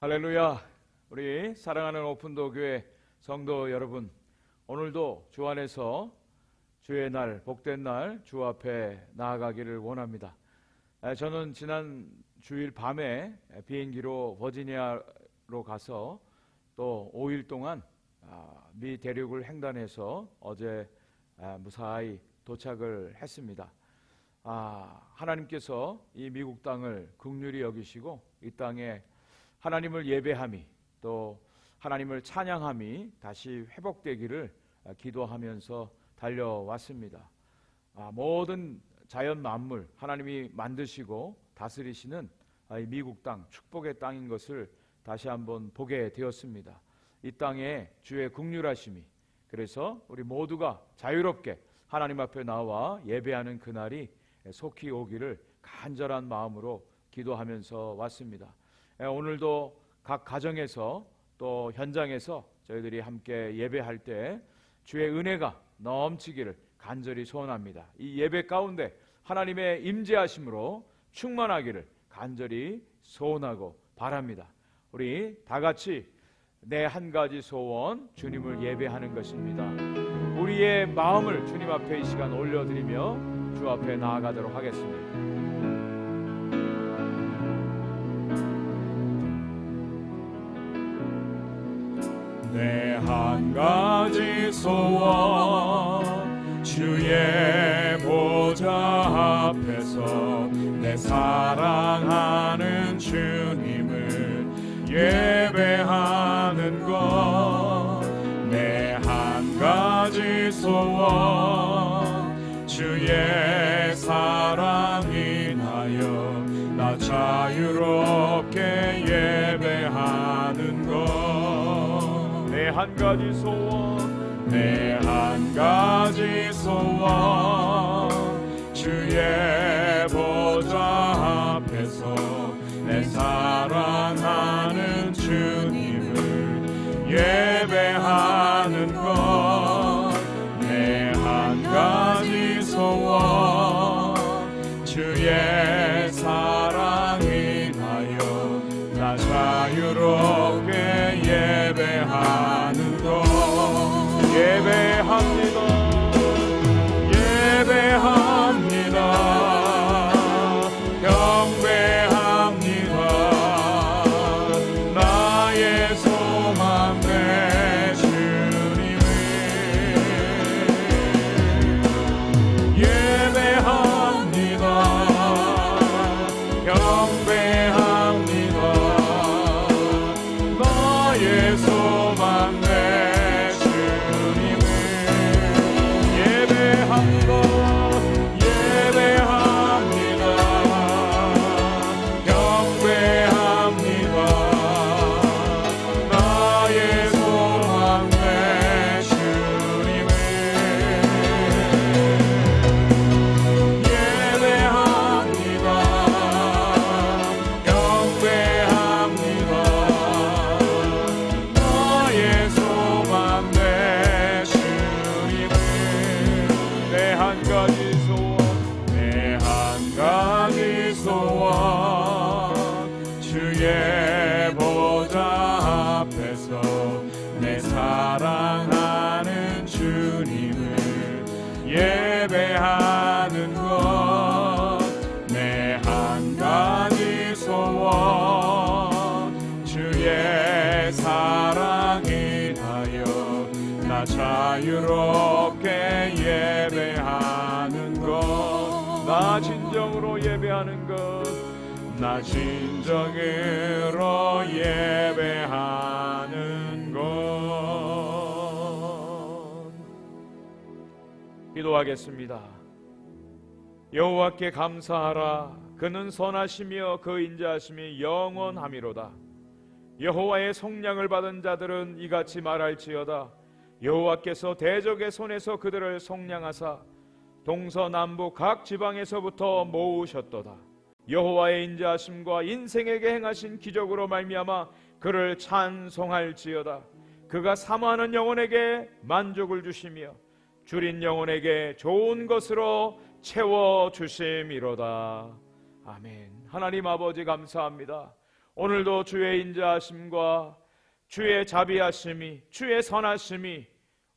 할렐루야. 우리 사랑하는 오픈도 교회 성도 여러분, 오늘도 주 안에서 주의 날, 복된 날 주 앞에 나아가기를 원합니다. 저는 지난 주일 밤에 비행기로 버지니아로 가서 또 5일 동안 미 대륙을 횡단해서 어제 무사히 도착을 했습니다. 하나님께서 이 미국 땅을 긍휼히 여기시고 이 땅에 하나님을 예배함이, 또 하나님을 찬양함이 다시 회복되기를 기도하면서 달려왔습니다. 모든 자연 만물 하나님이 만드시고 다스리시는 이 미국 땅, 축복의 땅인 것을 다시 한번 보게 되었습니다. 이 땅에 주의 긍휼하심이, 그래서 우리 모두가 자유롭게 하나님 앞에 나와 예배하는 그날이 속히 오기를 간절한 마음으로 기도하면서 왔습니다. 오늘도 각 가정에서 또 현장에서 저희들이 함께 예배할 때 주의 은혜가 넘치기를 간절히 소원합니다. 이 예배 가운데 하나님의 임재하심으로 충만하기를 간절히 소원하고 바랍니다. 우리 다 같이 내 한 가지 소원, 주님을 예배하는 것입니다. 우리의 마음을 주님 앞에 이 시간 올려드리며 주 앞에 나아가도록 하겠습니다. 내 한 가지 소원, 주의 보좌 앞에서 내 사랑하는 주님을 예배하는 것. 내 한 가지 소원, 주의 사랑 인하여 나 자유롭게 예배하는 것. 내 한 가지 소원, 내 한 가지 소원, 주의 보좌 앞에서 내 사랑하는 주님을 예배하는 것. 내 한 가지 소원, 주의 사랑 인하여 나 자유롭게 예배하는 것. 예배합니다. 예배합니다. 경배합니다. 나의 소망 내 주님을 예배합니다. 경배합니다. 나의 소망 내 주의 보좌 앞에서 내 사랑하는 주님을 예배하는 것. 내 한 가지 소원, 주의 사랑 인하여 나 자유롭게 예배하는 것. 나 진정으로 예배하는 것, 나 진정으로 예배하는 것. 기도하겠습니다. 여호와께 감사하라. 그는 선하시며 그 인자하심이 영원하미로다. 여호와의 속량을 받은 자들은 이같이 말할지어다. 여호와께서 대적의 손에서 그들을 속량하사 동서남북 각 지방에서부터 모으셨도다. 여호와의 인자하심과 인생에게 행하신 기적으로 말미암아 그를 찬송할지어다. 그가 사모하는 영혼에게 만족을 주시며 줄인 영혼에게 좋은 것으로 채워주심이로다. 아멘. 하나님 아버지 감사합니다. 오늘도 주의 인자하심과 주의 자비하심이, 주의 선하심이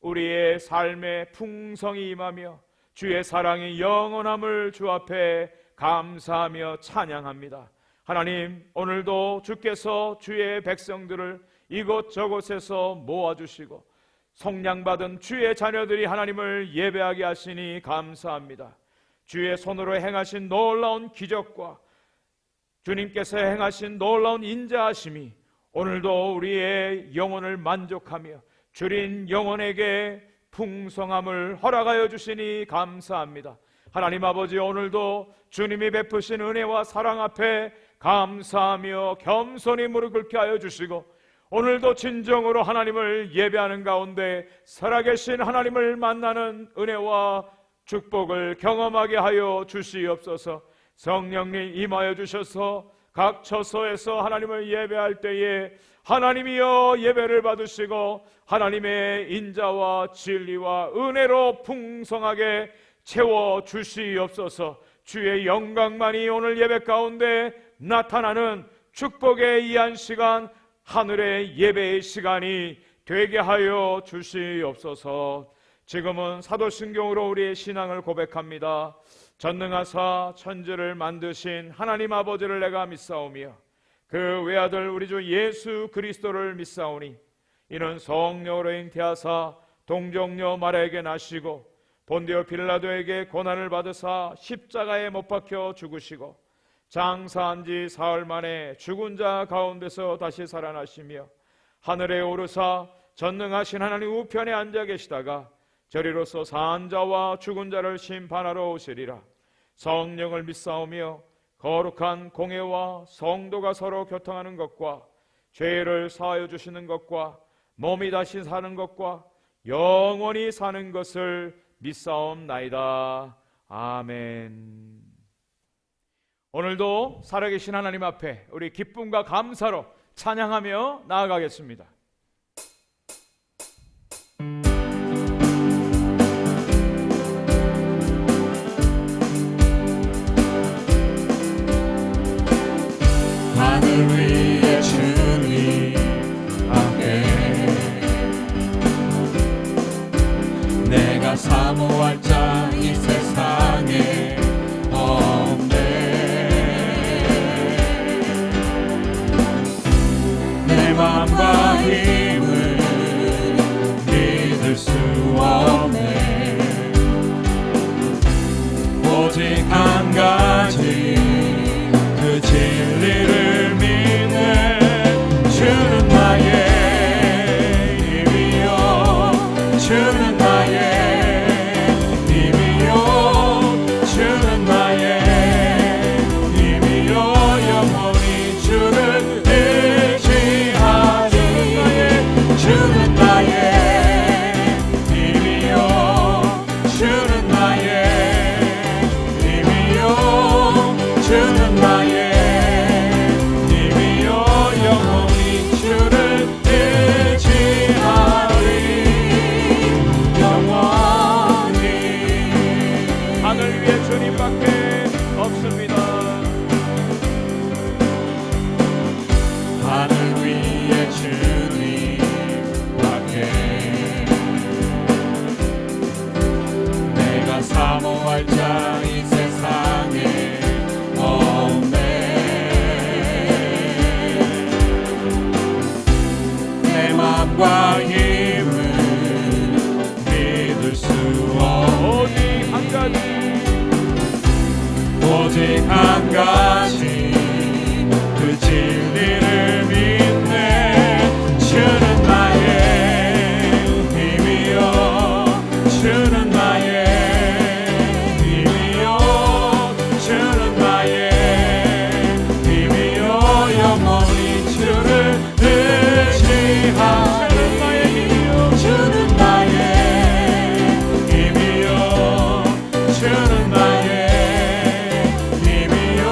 우리의 삶에 풍성히 임하며 주의 사랑이 영원함을 주 앞에 감사하며 찬양합니다. 하나님, 오늘도 주께서 주의 백성들을 이곳저곳에서 모아주시고 속량받은 주의 자녀들이 하나님을 예배하게 하시니 감사합니다. 주의 손으로 행하신 놀라운 기적과 주님께서 행하신 놀라운 인자하심이 오늘도 우리의 영혼을 만족하며 주린 영혼에게 풍성함을 허락하여 주시니 감사합니다. 하나님 아버지, 오늘도 주님이 베푸신 은혜와 사랑 앞에 감사하며 겸손히 무릎 꿇게 하여 주시고 오늘도 진정으로 하나님을 예배하는 가운데 살아계신 하나님을 만나는 은혜와 축복을 경험하게 하여 주시옵소서. 성령님 임하여 주셔서 각 처소에서 하나님을 예배할 때에 하나님이여 예배를 받으시고 하나님의 인자와 진리와 은혜로 풍성하게 채워 주시옵소서. 주의 영광만이 오늘 예배 가운데 나타나는 축복의 이 한 시간, 하늘의 예배의 시간이 되게 하여 주시옵소서. 지금은 사도신경으로 우리의 신앙을 고백합니다. 전능하사 천지를 만드신 하나님 아버지를 내가 믿사오며 그 외아들 우리 주 예수 그리스도를 믿사오니 이는 성령으로 잉태하사 동정녀 마리아에게 나시고 본디오 빌라도에게 고난을 받으사 십자가에 못 박혀 죽으시고 장사한 지 사흘 만에 죽은 자 가운데서 다시 살아나시며 하늘에 오르사 전능하신 하나님 우편에 앉아 계시다가 저리로서 산 자와 죽은 자를 심판하러 오시리라. 성령을 믿사오며 거룩한 공회와 성도가 서로 교통하는 것과 죄를 사하여 주시는 것과 몸이 다시 사는 것과 영원히 사는 것을 믿사옵나이다. 아멘. 오늘도 살아계신 하나님 앞에 우리 기쁨과 감사로 찬양하며 나아가겠습니다. 하늘 위에 주님 앞에 내가 사모할 자 이 세상에 없네. 내 맘과 힘을 믿을 수 없네. 오직 한 가지 그 진리를 믿는 주는 나의 힘이요 주는 나의 힘이요 주는 나의 힘이요 영원히 주를 의지하리. 주는 나의 힘이요 주는 나의 힘이요 주는 나의 사모할 자 이 세상에 없네. 내 맘과 힘을 믿을 수 오직 한 가지 오직 한 가지 그 진리를 믿네. 주는 나의 힘이요 주는 나의 주는 나의 힘이요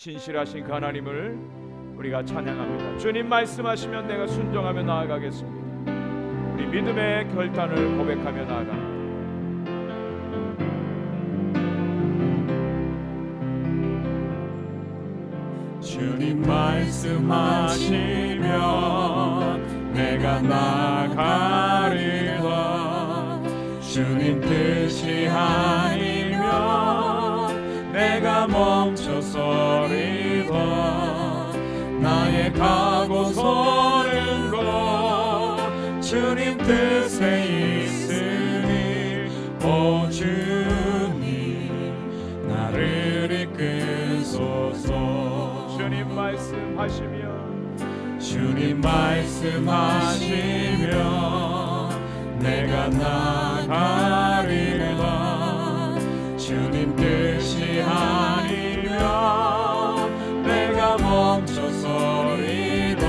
신실하신 그 하나님을 우리가 찬양합니다. 주님 말씀하시면 내가 순종하며 나아가겠습니다. 우리 믿음의 결단을 고백하며 나아갑니다. 주님 말씀하시면 내가 나가리라. 주님 뜻이 아니면 내가 멈춰서리라. 나의 가고 서는 것 주님 뜻에 있으니 오 주님 나를 이끄소서. 주님 말씀하시면 주님 말씀하시면 내가 나가리라. 주님 뜻이 아니면 내가 멈춰서리라.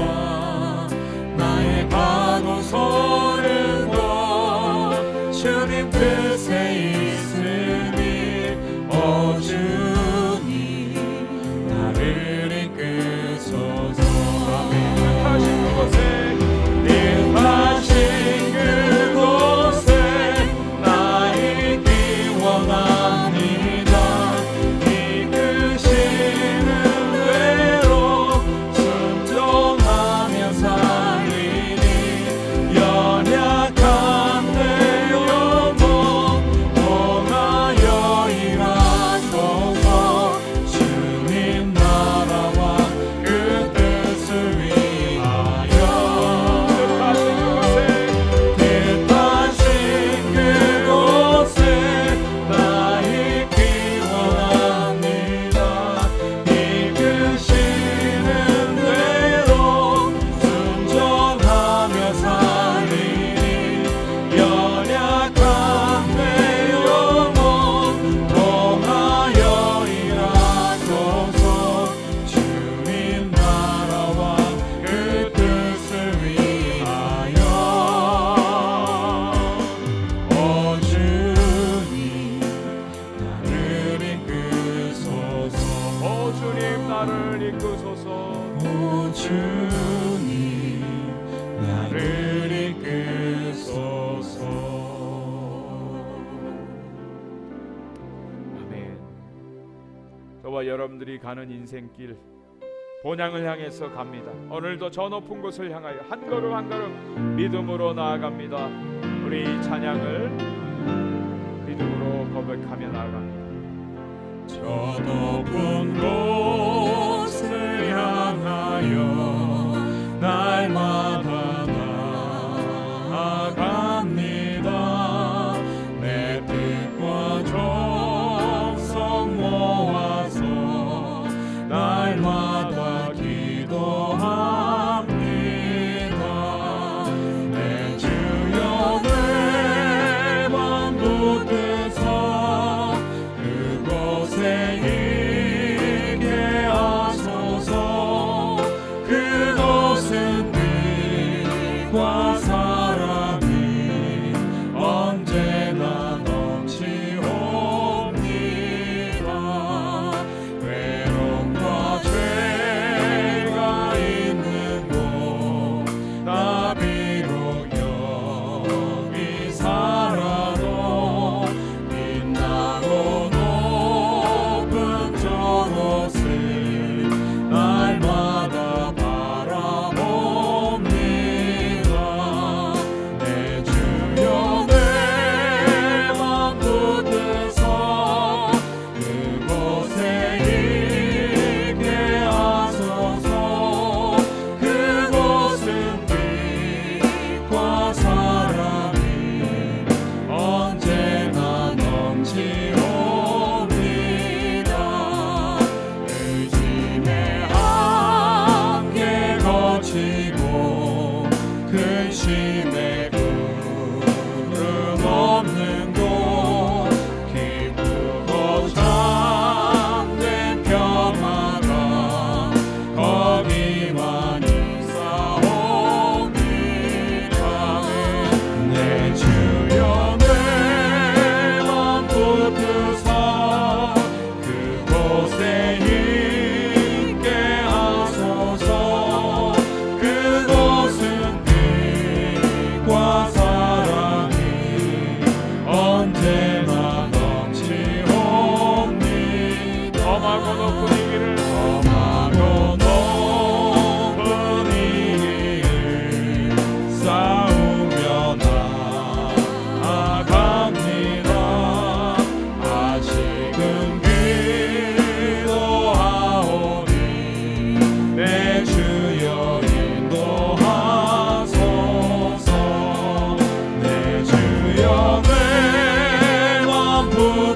나의 가고 서는 것 주님 뜻에 있으니 오 주님 나를 이끄소서. 뜻하신 그곳에 뜻하신 그곳에 나 있기 원합니다. 이끄시는 대로 순종하며 살리니 연약한 내 영혼 통하여 일하소서. 주님 나라와 그 뜻을 위하여 뜻하신 그곳에 나 있기 원합니다. 이끄시는 대로 순종하며 살리니 연약한 내 영혼 통하여 일하소서. 주님 나라와 그 뜻을 위하여 오 주님 나를 이끄소서. 오 주님 나를 이끄소서. 오 주님 나를 이끄소서. 아멘. 저와 여러분들이 가는 인생길 본향을 향해서 갑니다. 오늘도 저 높은 곳을 향하여 한 걸음 한 걸음 믿음으로 나아갑니다. 우리 찬양을 믿음으로 고백하며 나아갑니다. 저 높은 곳을 향하여 날마다 나아갑니다. 내 뜻과 정성 모아서 날마다 기도합니다. 내 주여 내 맘 붙드사 그곳에 있게 하소서. 그곳은 빛과 사랑이 언제나 넘치옵니다. 외로움과 죄가 있는 곳 나 비록 여기 살아도 빛나고 높은 저곳을 날마다 바라봅니다. 내 주여 내 맘 붙드사 그곳에 있게 하소서. 그곳은 빛과 사랑이 언제나 넘치옵니다. 의심의 한계 거치고 근심의 구름 없는 곳 기쁘고 참된 평화가 거기만 있사옵니다. 내 주여 내 맘 붙드사 그곳에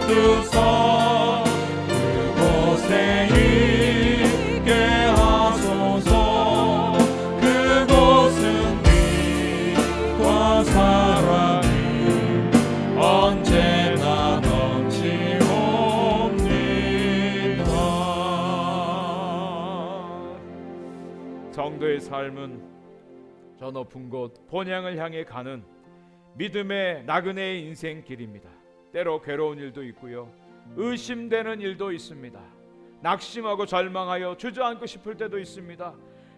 붙드사 그곳에 있게 하소서. 그곳은 빛과 사랑이 언제나 넘치옵니다. 성도의 삶은 저 높은 곳 본향을 향해 가는 믿음의 나그네의 인생길입니다. 때로 괴로운 일도 있고요, 의심되는 일도 있습니다. 낙심하고 절망하여 주저앉고 싶을 때도 있습니다.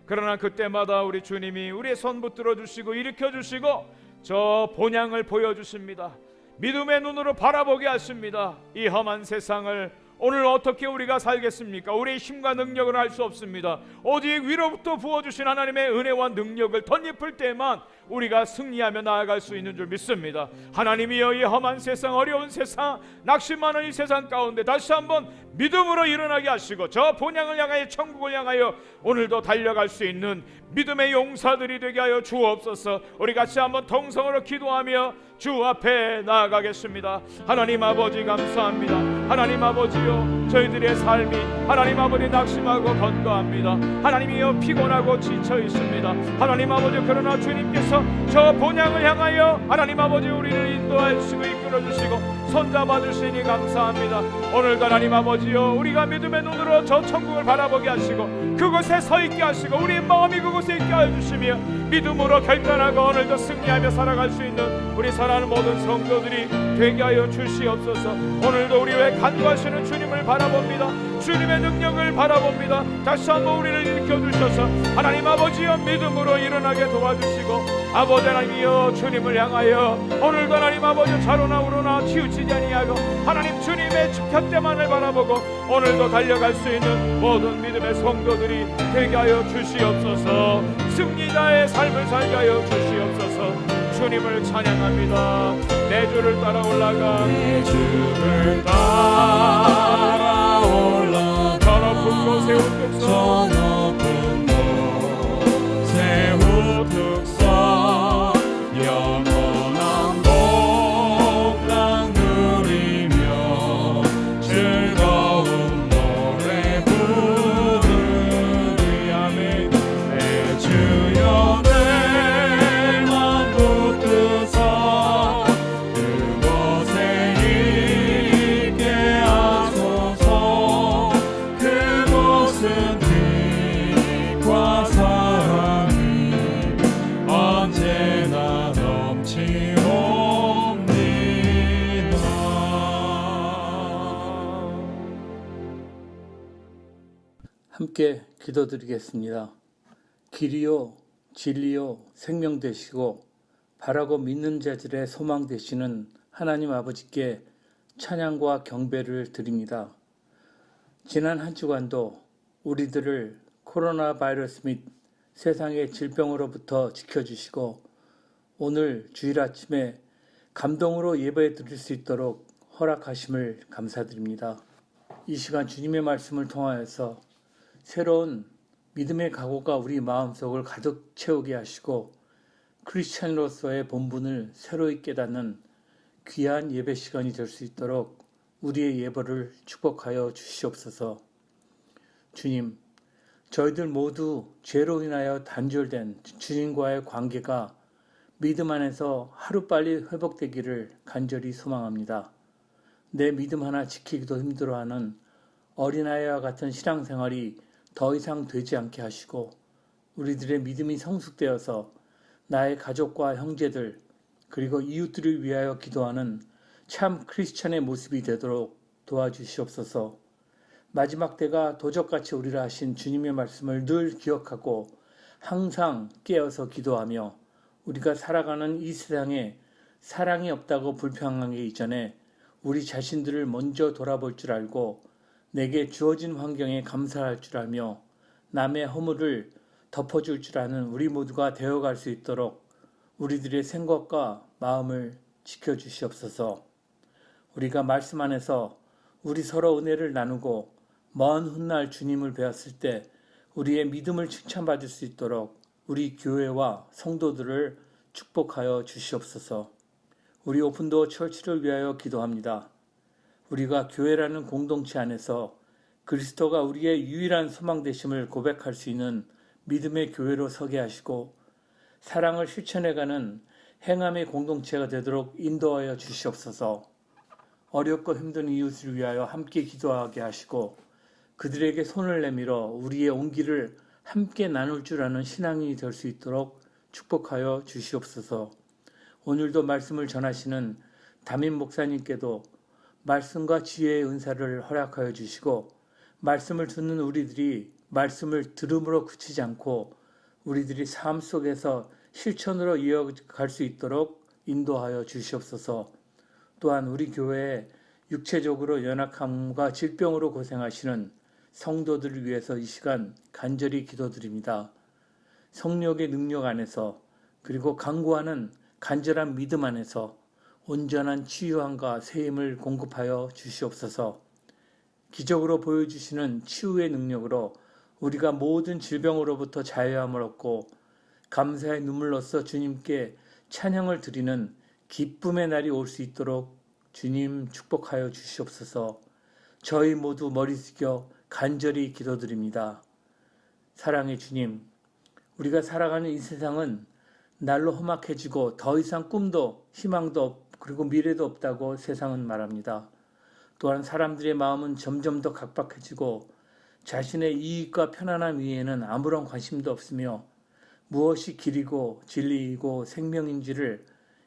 그러나 그때마다 우리 주님이 우리의 손 붙들어 주시고 일으켜 주시고 저 본향을 보여주십니다. 믿음의 눈으로 바라보게 하십니다. 이 험한 세상을 오늘 어떻게 우리가 살겠습니까? 우리의 힘과 능력은 할 수 없습니다. 오직 위로부터 부어주신 하나님의 은혜와 능력을 덧입을 때만 우리가 승리하며 나아갈 수 있는 줄 믿습니다. 하나님이여, 이 험한 세상, 어려운 세상, 낙심하는 이 세상 가운데 다시 한번 믿음으로 일어나게 하시고 저 본향을 향하여, 천국을 향하여 오늘도 달려갈 수 있는 믿음의 용사들이 되게 하여 주옵소서. 우리 같이 한번 통성으로 기도하며 주 앞에 나아가겠습니다. 하나님 아버지 감사합니다. 하나님 아버지요, 저희들의 삶이 하나님 아버지 낙심하고 건강합니다. 하나님이여, 피곤하고 지쳐 있습니다. 하나님 아버지, 그러나 주님께서 저 본향을 향하여 하나님 아버지 우리를 인도하여 주시고 이끌어 주시고 손잡아 주시니 감사합니다. 오늘도 하나님 아버지요, 우리가 믿음의 눈으로 저 천국을 바라보게 하시고 그곳에 서 있게 하시고 우리의 마음이 그곳에 있게 하여 주시며 믿음으로 결단하고 오늘도 승리하며 살아갈 수 있는 우리 사랑하는 모든 성도들이 되게 하여 주시옵소서. 오늘도 우리의 간구하시는 주님을 바라봅니다. 주님의 능력을 바라봅니다. 다시 한번 우리를 일으켜 주셔서 하나님 아버지여, 믿음으로 일어나게 도와주시고 아버지 하나님이여, 주님을 향하여 오늘도 하나님 아버지 좌로나 우로나 치우치지 아니하고 하나님 주님의 곁에만을 바라보고 오늘도 달려갈 수 있는 모든 믿음의 성도들이 되게 하여 주시옵소서. 승리자의 삶을 살게 하여 주시옵소서. 주님을 찬양합니다. 내 주를 따라 올라가, 내 주를 따라 올라가 저 높은 곳에 우뚝 서 저 높은 곳에 우뚝 서 영원한 복락 누리며 즐거운 노래 부르리. 아멘. 내 주여 내만 붙드사 그곳에 있게 하소서. 그곳은 빛과 사랑이 언제나 넘치옵니다. 함께 기도드리겠습니다. 길이요 진리요 생명 되시고 바라고 믿는 자들의 소망 되시는 하나님 아버지께 찬양과 경배를 드립니다. 지난 한 주간도 우리들을 코로나 바이러스 및 세상의 질병으로부터 지켜주시고 오늘 주일 아침에 감동으로 예배 드릴 수 있도록 허락하심을 감사드립니다. 이 시간 주님의 말씀을 통하여서 새로운 믿음의 각오가 우리 마음속을 가득 채우게 하시고 크리스찬으로서의 본분을 새로이 깨닫는 귀한 예배 시간이 될 수 있도록 우리의 예배를 축복하여 주시옵소서. 주님, 저희들 모두 죄로 인하여 단절된 주님과의 관계가 믿음 안에서 하루빨리 회복되기를 간절히 소망합니다. 내 믿음 하나 지키기도 힘들어하는 어린아이와 같은 신앙생활이 더 이상 되지 않게 하시고 우리들의 믿음이 성숙되어서 나의 가족과 형제들 그리고 이웃들을 위하여 기도하는 참 크리스찬의 모습이 되도록 도와주시옵소서. 마지막 때가 도적같이 우리를 하신 주님의 말씀을 늘 기억하고 항상 깨어서 기도하며 우리가 살아가는 이 세상에 사랑이 없다고 불평하기 이전에 우리 자신들을 먼저 돌아볼 줄 알고 내게 주어진 환경에 감사할 줄 알며 남의 허물을 덮어줄 줄 아는 우리 모두가 되어갈 수 있도록 우리들의 생각과 마음을 지켜주시옵소서. 우리가 말씀 안에서 우리 서로 은혜를 나누고 먼 훗날 주님을 배웠을 때 우리의 믿음을 칭찬받을 수 있도록 우리 교회와 성도들을 축복하여 주시옵소서. 우리 오픈도어 처치를 위하여 기도합니다. 우리가 교회라는 공동체 안에서 그리스도가 우리의 유일한 소망 되심을 고백할 수 있는 믿음의 교회로 서게 하시고 사랑을 실천해가는 행함의 공동체가 되도록 인도하여 주시옵소서. 어렵고 힘든 이웃을 위하여 함께 기도하게 하시고 그들에게 손을 내밀어 우리의 온기를 함께 나눌 줄 아는 신앙이 될 수 있도록 축복하여 주시옵소서. 오늘도 말씀을 전하시는 담임 목사님께도 말씀과 지혜의 은사를 허락하여 주시고 말씀을 듣는 우리들이 말씀을 들음으로 그치지 않고 우리들이 삶 속에서 실천으로 이어갈 수 있도록 인도하여 주시옵소서. 또한 우리 교회에 육체적으로 연약함과 질병으로 고생하시는 성도들을 위해서 이 시간 간절히 기도드립니다. 성령의 능력 안에서 그리고 강구하는 간절한 믿음 안에서 온전한 치유함과 세임을 공급하여 주시옵소서. 기적으로 보여주시는 치유의 능력으로 우리가 모든 질병으로부터 자유함을 얻고 감사의 눈물로써 주님께 찬양을 드리는 기쁨의 날이 올 수 있도록 주님 축복하여 주시옵소서. 저희 모두 머리 숙여 간절히 기도드립니다. 사랑의 주님, 우리가 살아가는 이 세상은 날로 험악해지고 더 이상 꿈도 희망도 그리고 미래도 없다고 세상은 말합니다. 또한 사람들의 마음은 점점 더 각박해지고 자신의 이익과 편안함 위에는 아무런 관심도 없으며 무엇이 길이고 진리이고 생명인지를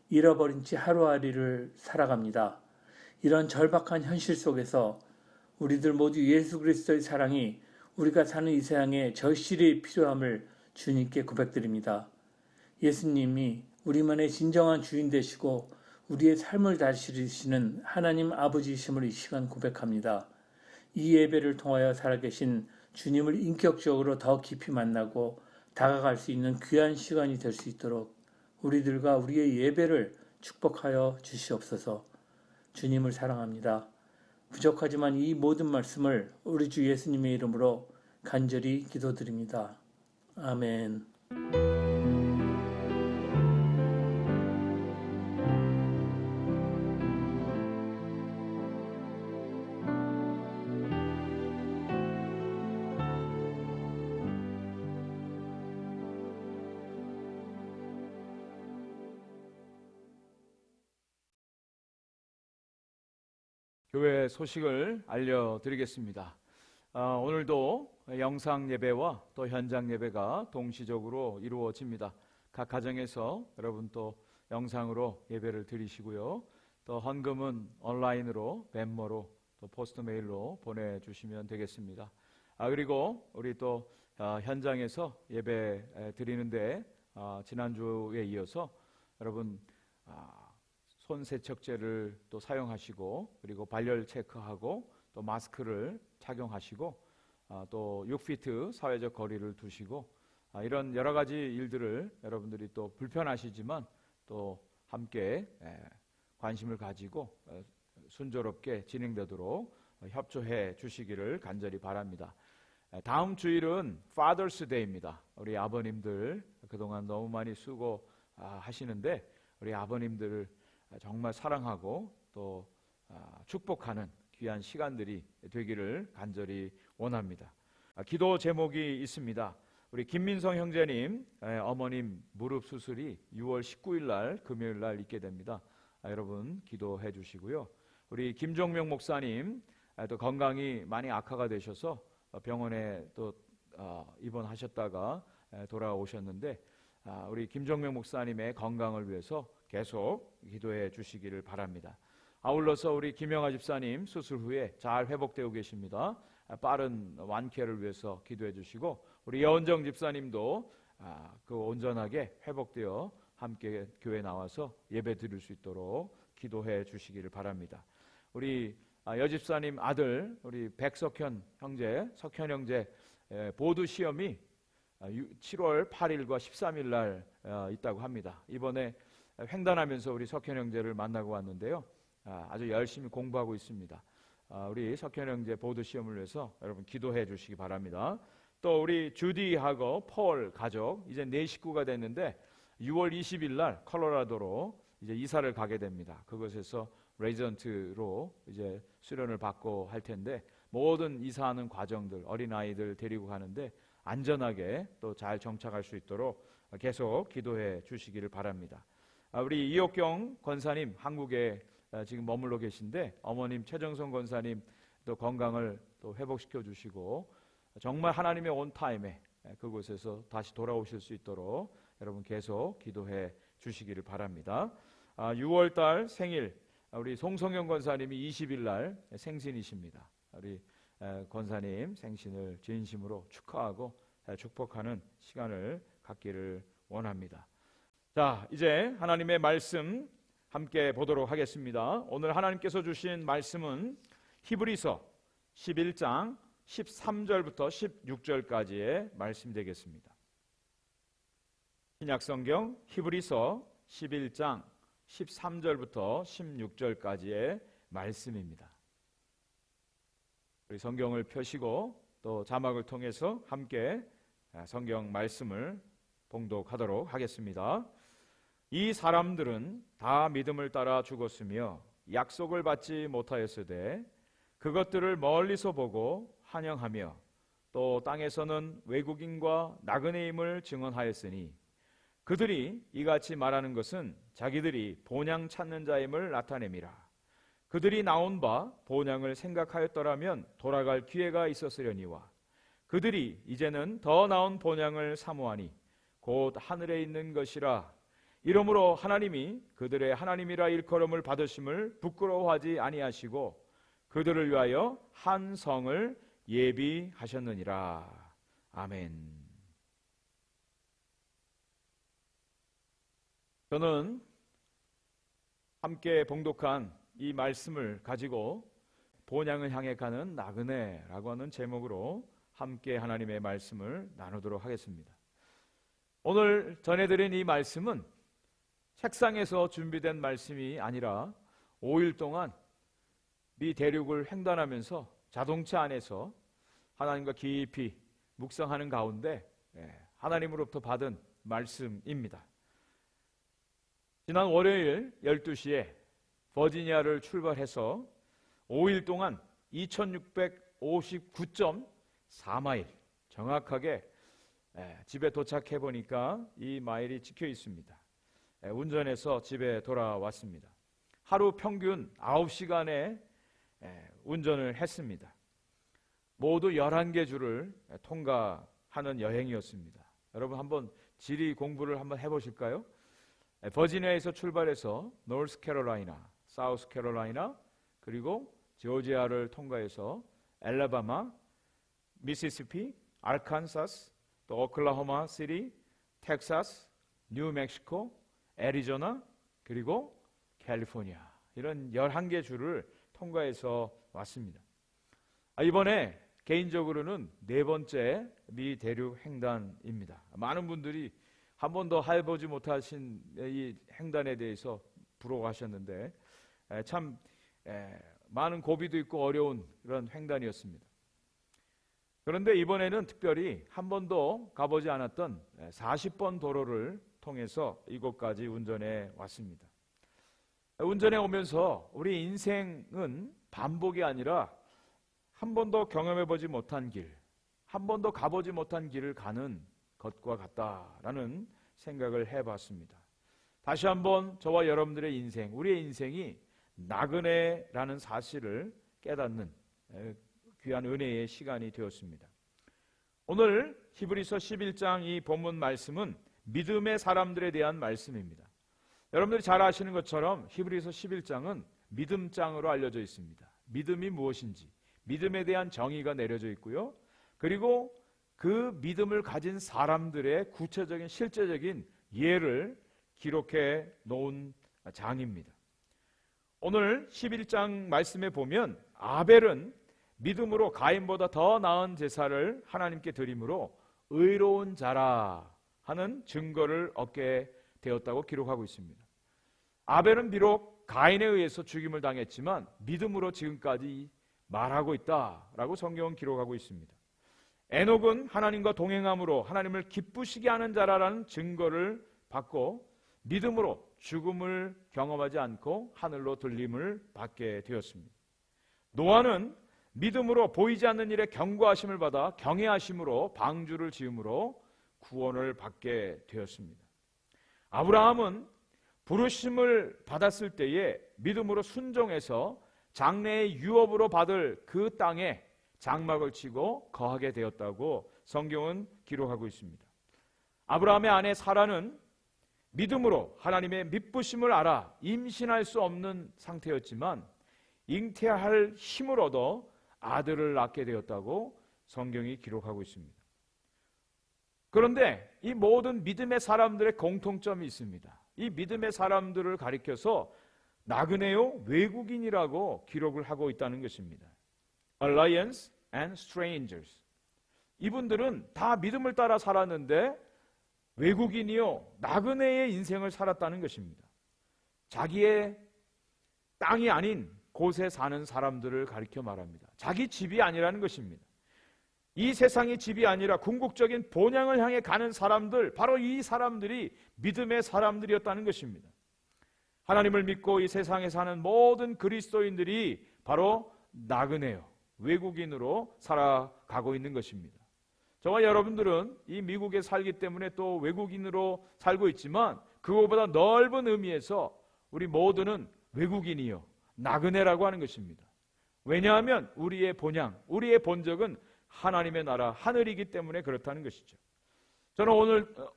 잃어버린 채 하루하루를 살아갑니다. 이런 절박한 현실 속에서 우리들 모두 예수 그리스도의 사랑이 우리가 사는 이 세상에 절실히 필요함을 주님께 고백드립니다. 예수님이 우리만의 진정한 주인 되시고 우리의 삶을 다스리시는 하나님 아버지이심을 이 시간 고백합니다. 이 예배를 통하여 살아계신 주님을 인격적으로 더 깊이 만나고 다가갈 수 있는 귀한 시간이 될 수 있도록 우리들과 우리의 예배를 축복하여 주시옵소서. 주님을 사랑합니다. 부족하지만 이 모든 말씀을 우리 주 예수님의 이름으로 간절히 기도드립니다. 아멘. 교회 소식을 알려드리겠습니다. 오늘도 영상 예배와 또 현장 예배가 동시적으로 이루어집니다. 각 가정에서 여러분 또 영상으로 예배를 드리시고요. 또 헌금은 온라인으로 벤머로 또 포스트 메일로 보내주시면 되겠습니다. 그리고 우리 또 현장에서 예배 드리는데 지난주에 이어서 여러분 손 세척제를 또 사용하시고 그리고 발열 체크하고 또 마스크를 착용하시고 또 6피트 사회적 거리를 두시고 이런 여러 가지 일들을 여러분들이 또 불편하시지만 또 함께 관심을 가지고 순조롭게 진행되도록 협조해 주시기를 간절히 바랍니다. 다음 주일은 Father's Day입니다. 우리 아버님들 그동안 너무 많이 수고 하시는데 우리 아버님들을 정말 사랑하고 또 축복하는 귀한 시간들이 되기를 간절히 원합니다. 기도 제목이 있습니다. 우리 김민성 형제님 어머님 무릎 수술이 6월 19일 날 금요일 날 있게 됩니다. 여러분 기도해 주시고요. 우리 김종명 목사님 또 건강이 많이 악화가 되셔서 병원에 또 입원하셨다가 돌아오셨는데 우리 김종명 목사님의 건강을 위해서 계속 기도해 주시기를 바랍니다. 아울러서 우리 김영아 집사님 수술 후에 잘 회복되고 계십니다. 빠른 완쾌를 위해서 기도해 주시고 우리 여은정 집사님도 그 온전하게 회복되어 함께 교회 나와서 예배 드릴 수 있도록 기도해 주시기를 바랍니다. 우리 여집사님 아들 우리 백석현 형제, 석현 형제 보드 시험이 7월 8일과 13일 날 있다고 합니다. 이번에 횡단하면서 우리 석현 형제를 만나고 왔는데요. 아주 열심히 공부하고 있습니다. 우리 석현 형제 보드 시험을 위해서 여러분 기도해 주시기 바랍니다. 또 우리 주디하고 폴 가족 이제 4식구가 됐는데 6월 20일 날 컬로라도로 이제 이사를 가게 됩니다. 그곳에서 레지던트로 이제 수련을 받고 할 텐데 모든 이사하는 과정들, 어린아이들 데리고 가는데 안전하게 또 잘 정착할 수 있도록 계속 기도해 주시기를 바랍니다. 우리 이옥경 권사님 한국에 지금 머물러 계신데 어머님 최정선 권사님 또 건강을 또 회복시켜 주시고 정말 하나님의 온 타임에 그곳에서 다시 돌아오실 수 있도록 여러분 계속 기도해 주시기를 바랍니다. 6월달 생일 우리 송성영 권사님이 20일 날 생신이십니다. 우리 권사님 생신을 진심으로 축하하고 축복하는 시간을 갖기를 원합니다. 자, 이제 하나님의 말씀 함께 보도록 하겠습니다. 오늘 하나님께서 주신 말씀은 히브리서 11장 13절부터 16절까지의 말씀 되겠습니다. 신약성경 히브리서 11장 13절부터 16절까지의 말씀입니다. 우리 성경을 펴시고 또 자막을 통해서 함께 성경 말씀을 봉독하도록 하겠습니다. 이 사람들은 다 믿음을 따라 죽었으며 약속을 받지 못하였으되 그것들을 멀리서 보고 환영하며 또 땅에서는 외국인과 나그네임을 증언하였으니 그들이 이같이 말하는 것은 자기들이 본향 찾는 자임을 나타냄이라. 그들이 나온 바 본향을 생각하였더라면 돌아갈 기회가 있었으려니와 그들이 이제는 더 나은 본향을 사모하니 곧 하늘에 있는 것이라. 이러므로 하나님이 그들의 하나님이라 일컬음을 받으심을 부끄러워하지 아니하시고 그들을 위하여 한 성을 예비하셨느니라. 아멘. 저는 함께 봉독한 이 말씀을 가지고 본향을 향해 가는 나그네라고 하는 제목으로 함께 하나님의 말씀을 나누도록 하겠습니다. 오늘 전해드린 이 말씀은 책상에서 준비된 말씀이 아니라 5일 동안 미 대륙을 횡단하면서 자동차 안에서 하나님과 깊이 묵상하는 가운데 하나님으로부터 받은 말씀입니다. 지난 월요일 12시에 버지니아를 출발해서 5일 동안 2659.4마일 정확하게 집에 도착해 보니까 이 마일이 찍혀 있습니다. 운전해서 집에 돌아왔습니다. 하루 평균 9시간의 운전을 했습니다. 모두 11개 주를 통과하는 여행이었습니다. 여러분 한번 지리 공부를 한번 해보실까요? 버지니아에서 출발해서 노스캐롤라이나, 사우스캐롤라이나, 그리고 조지아를 통과해서 알라바마, 미시시피, 알칸사스, 또 오클라호마 시티, 텍사스, 뉴멕시코, 애리조나, 그리고 캘리포니아, 이런 11개 주를 통과해서 왔습니다. 이번에 개인적으로는 4번째 미 대륙 횡단입니다. 많은 분들이 한 번도 해보지 못하신 이 횡단에 대해서 부러워하셨는데 참 많은 고비도 있고 어려운 그런 횡단이었습니다. 그런데 이번에는 특별히 한 번도 가보지 않았던 40번 도로를 통해서 이곳까지 운전해 왔습니다. 운전해 오면서 우리 인생은 반복이 아니라 한 번도 경험해보지 못한 길, 한 번도 가보지 못한 길을 가는 것과 같다라는 생각을 해봤습니다. 다시 한번 저와 여러분들의 인생, 우리의 인생이 나그네라는 사실을 깨닫는 귀한 은혜의 시간이 되었습니다. 오늘 히브리서 11장 이 본문 말씀은 믿음의 사람들에 대한 말씀입니다. 여러분들이 잘 아시는 것처럼 히브리서 11장은 믿음장으로 알려져 있습니다. 믿음이 무엇인지, 믿음에 대한 정의가 내려져 있고요. 그리고 그 믿음을 가진 사람들의 구체적인 실제적인 예를 기록해 놓은 장입니다. 오늘 11장 말씀에 보면 아벨은 믿음으로 가인보다 더 나은 제사를 하나님께 드림으로 의로운 자라 하는 증거를 얻게 되었다고 기록하고 있습니다. 아벨은 비록 가인에 의해서 죽임을 당했지만 믿음으로 지금까지 말하고 있다라고 성경은 기록하고 있습니다. 에녹은 하나님과 동행함으로 하나님을 기쁘시게 하는 자라라는 증거를 받고 믿음으로 죽음을 경험하지 않고 하늘로 들림을 받게 되었습니다. 노아는 믿음으로 보이지 않는 일에 경고하심을 받아 경외하심으로 방주를 지음으로 구원을 받게 되었습니다. 아브라함은 부르심을 받았을 때에 믿음으로 순종해서 장래의 유업으로 받을 그 땅에 장막을 치고 거하게 되었다고 성경은 기록하고 있습니다. 아브라함의 아내 사라는 믿음으로 하나님의 미쁘심을 알아 임신할 수 없는 상태였지만 잉태할 힘을 얻어 아들을 낳게 되었다고 성경이 기록하고 있습니다. 그런데 이 모든 믿음의 사람들의 공통점이 있습니다. 이 믿음의 사람들을 가리켜서 나그네요 외국인이라고 기록을 하고 있다는 것입니다. Alliance and strangers. 이분들은 다 믿음을 따라 살았는데 외국인이요 나그네의 인생을 살았다는 것입니다. 자기의 땅이 아닌 곳에 사는 사람들을 가리켜 말합니다. 자기 집이 아니라는 것입니다. 이 세상이 집이 아니라 궁극적인 본향을 향해 가는 사람들, 바로 이 사람들이 믿음의 사람들이었다는 것입니다. 하나님을 믿고 이 세상에 사는 모든 그리스도인들이 바로 나그네요 외국인으로 살아가고 있는 것입니다. 저와 여러분들은 이 미국에 살기 때문에 또 외국인으로 살고 있지만 그거보다 넓은 의미에서 우리 모두는 외국인이요 나그네라고 하는 것입니다. 왜냐하면 우리의 본향, 우리의 본적은 하나님의 나라 하늘이기 때문에 그렇다는 것이죠. 저는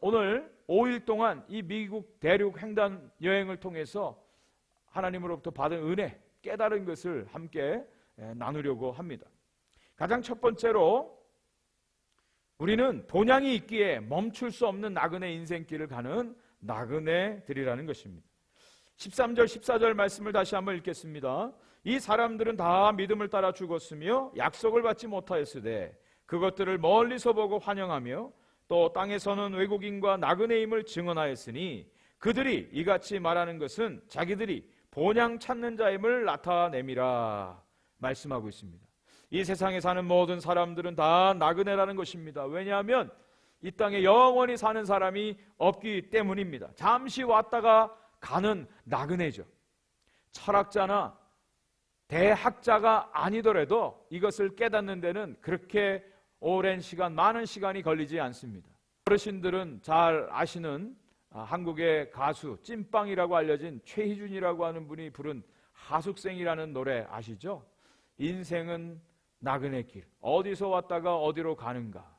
오늘 5일 동안 이 미국 대륙 횡단 여행을 통해서 하나님으로부터 받은 은혜, 깨달은 것을 함께 나누려고 합니다. 가장 첫 번째로 우리는 본향이 있기에 멈출 수 없는 나그네 인생길을 가는 나그네들이라는 것입니다. 13절 14절 말씀을 다시 한번 읽겠습니다. 이 사람들은 다 믿음을 따라 죽었으며 약속을 받지 못하였으되 그것들을 멀리서 보고 환영하며 또 땅에서는 외국인과 나그네임을 증언하였으니 그들이 이같이 말하는 것은 자기들이 본향 찾는 자임을 나타내미라 말씀하고 있습니다. 이 세상에 사는 모든 사람들은 다 나그네라는 것입니다. 왜냐하면 이 땅에 영원히 사는 사람이 없기 때문입니다. 잠시 왔다가 가는 나그네죠. 철학자나 대학자가 아니더라도 이것을 깨닫는 데는 그렇게 오랜 시간, 많은 시간이 걸리지 않습니다. 어르신들은 잘 아시는 한국의 가수 찐빵이라고 알려진 최희준이라고 하는 분이 부른 하숙생이라는 노래 아시죠? 인생은 나그네 길, 어디서 왔다가 어디로 가는가,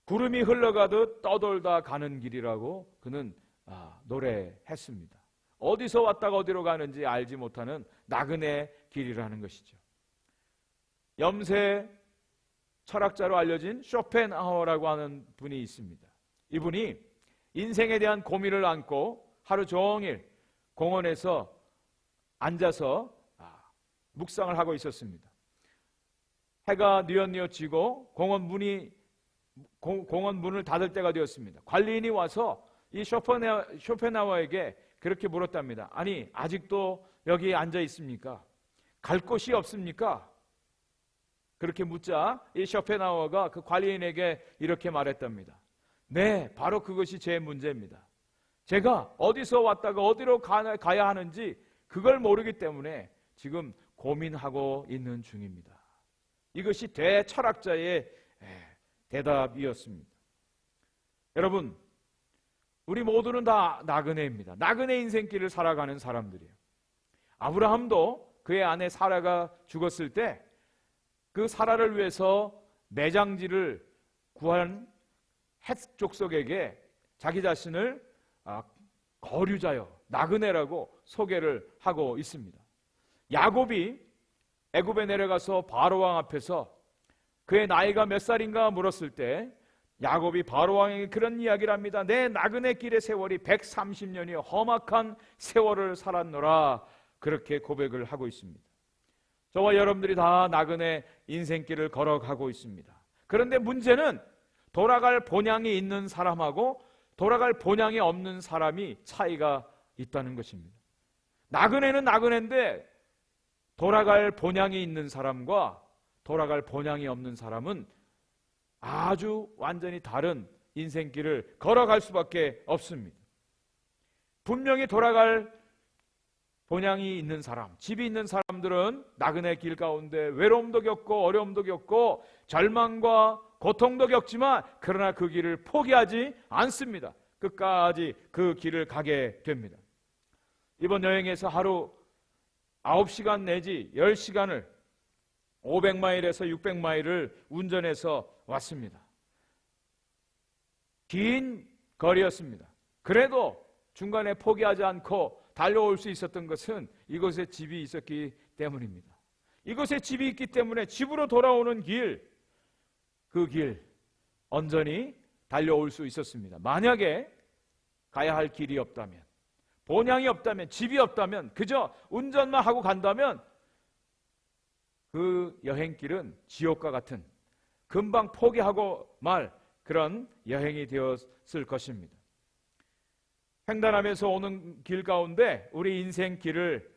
구름이 흘러가듯 떠돌다 가는 길이라고 그는 노래했습니다. 어디서 왔다가 어디로 가는지 알지 못하는 나그네 길이라는 것이죠. 염세 철학자로 알려진 쇼펜하우어라고 하는 분이 있습니다. 이분이 인생에 대한 고민을 안고 하루 종일 공원에서 앉아서 묵상을 하고 있었습니다. 해가 뉘엿뉘엿 지고 공원 문을 닫을 때가 되었습니다. 관리인이 와서 이 쇼펜하우어에게 그렇게 물었답니다. 아니, 아직도 여기 앉아 있습니까? 갈 곳이 없습니까? 그렇게 묻자 이 쇼펜하우어가 그 관리인에게 이렇게 말했답니다. 네, 바로 그것이 제 문제입니다. 제가 어디서 왔다가 어디로 가야 하는지 그걸 모르기 때문에 지금 고민하고 있는 중입니다. 이것이 대철학자의 대답이었습니다. 여러분, 우리 모두는 다 나그네입니다. 나그네 인생길을 살아가는 사람들이에요. 아브라함도 그의 아내 사라가 죽었을 때 그 사라를 위해서 매장지를 구한 헷 족속에게 자기 자신을 거류자요, 나그네라고 소개를 하고 있습니다. 야곱이 애굽에 내려가서 바로왕 앞에서 그의 나이가 몇 살인가 물었을 때 야곱이 바로왕에게 그런 이야기를 합니다. 내 나그네 길의 세월이 130년이요 험악한 세월을 살았노라, 그렇게 고백을 하고 있습니다. 저와 여러분들이 다 나그네 인생길을 걸어가고 있습니다. 그런데 문제는 돌아갈 본향이 있는 사람하고 돌아갈 본향이 없는 사람이 차이가 있다는 것입니다. 나그네는 나그네인데 돌아갈 본향이 있는 사람과 돌아갈 본향이 없는 사람은 아주 완전히 다른 인생길을 걸어갈 수밖에 없습니다. 분명히 돌아갈 본향이 있는 사람, 집이 있는 사람들은 나그네 길 가운데 외로움도 겪고 어려움도 겪고 절망과 고통도 겪지만 그러나 그 길을 포기하지 않습니다. 끝까지 그 길을 가게 됩니다. 이번 여행에서 하루 9시간 내지 10시간을 500마일에서 600마일을 운전해서 왔습니다. 긴 거리였습니다. 그래도 중간에 포기하지 않고 달려올 수 있었던 것은 이곳에 집이 있었기 때문입니다. 이곳에 집이 있기 때문에 집으로 돌아오는 길, 그 길 온전히 달려올 수 있었습니다. 만약에 가야 할 길이 없다면, 본향이 없다면, 집이 없다면, 그저 운전만 하고 간다면 그 여행길은 지옥과 같은, 금방 포기하고 말 그런 여행이 되었을 것입니다. 횡단하면서 오는 길 가운데 우리 인생 길을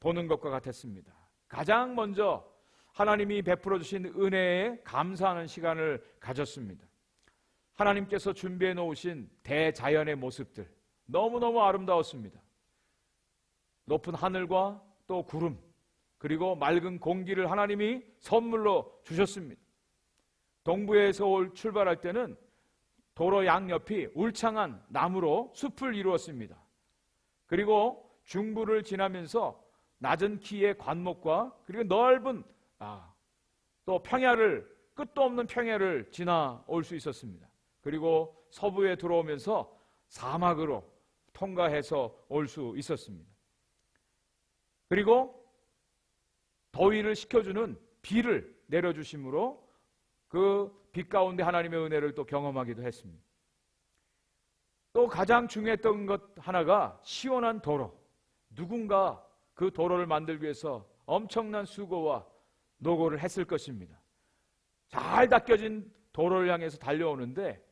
보는 것과 같았습니다. 가장 먼저 하나님이 베풀어 주신 은혜에 감사하는 시간을 가졌습니다. 하나님께서 준비해 놓으신 대자연의 모습들 너무너무 아름다웠습니다. 높은 하늘과 또 구름, 그리고 맑은 공기를 하나님이 선물로 주셨습니다. 동부에서 출발할 때는 도로 양옆이 울창한 나무로 숲을 이루었습니다. 그리고 중부를 지나면서 낮은 키의 관목과 그리고 넓은 또 평야를, 끝도 없는 평야를 지나올 수 있었습니다. 그리고 서부에 들어오면서 사막으로 통과해서 올 수 있었습니다. 그리고 더위를 식혀주는 비를 내려주심으로 그 빛 가운데 하나님의 은혜를 또 경험하기도 했습니다. 또 가장 중요했던 것 하나가 시원한 도로. 누군가 그 도로를 만들기 위해서 엄청난 수고와 노고를 했을 것입니다. 잘 닦여진 도로를 향해서 달려오는데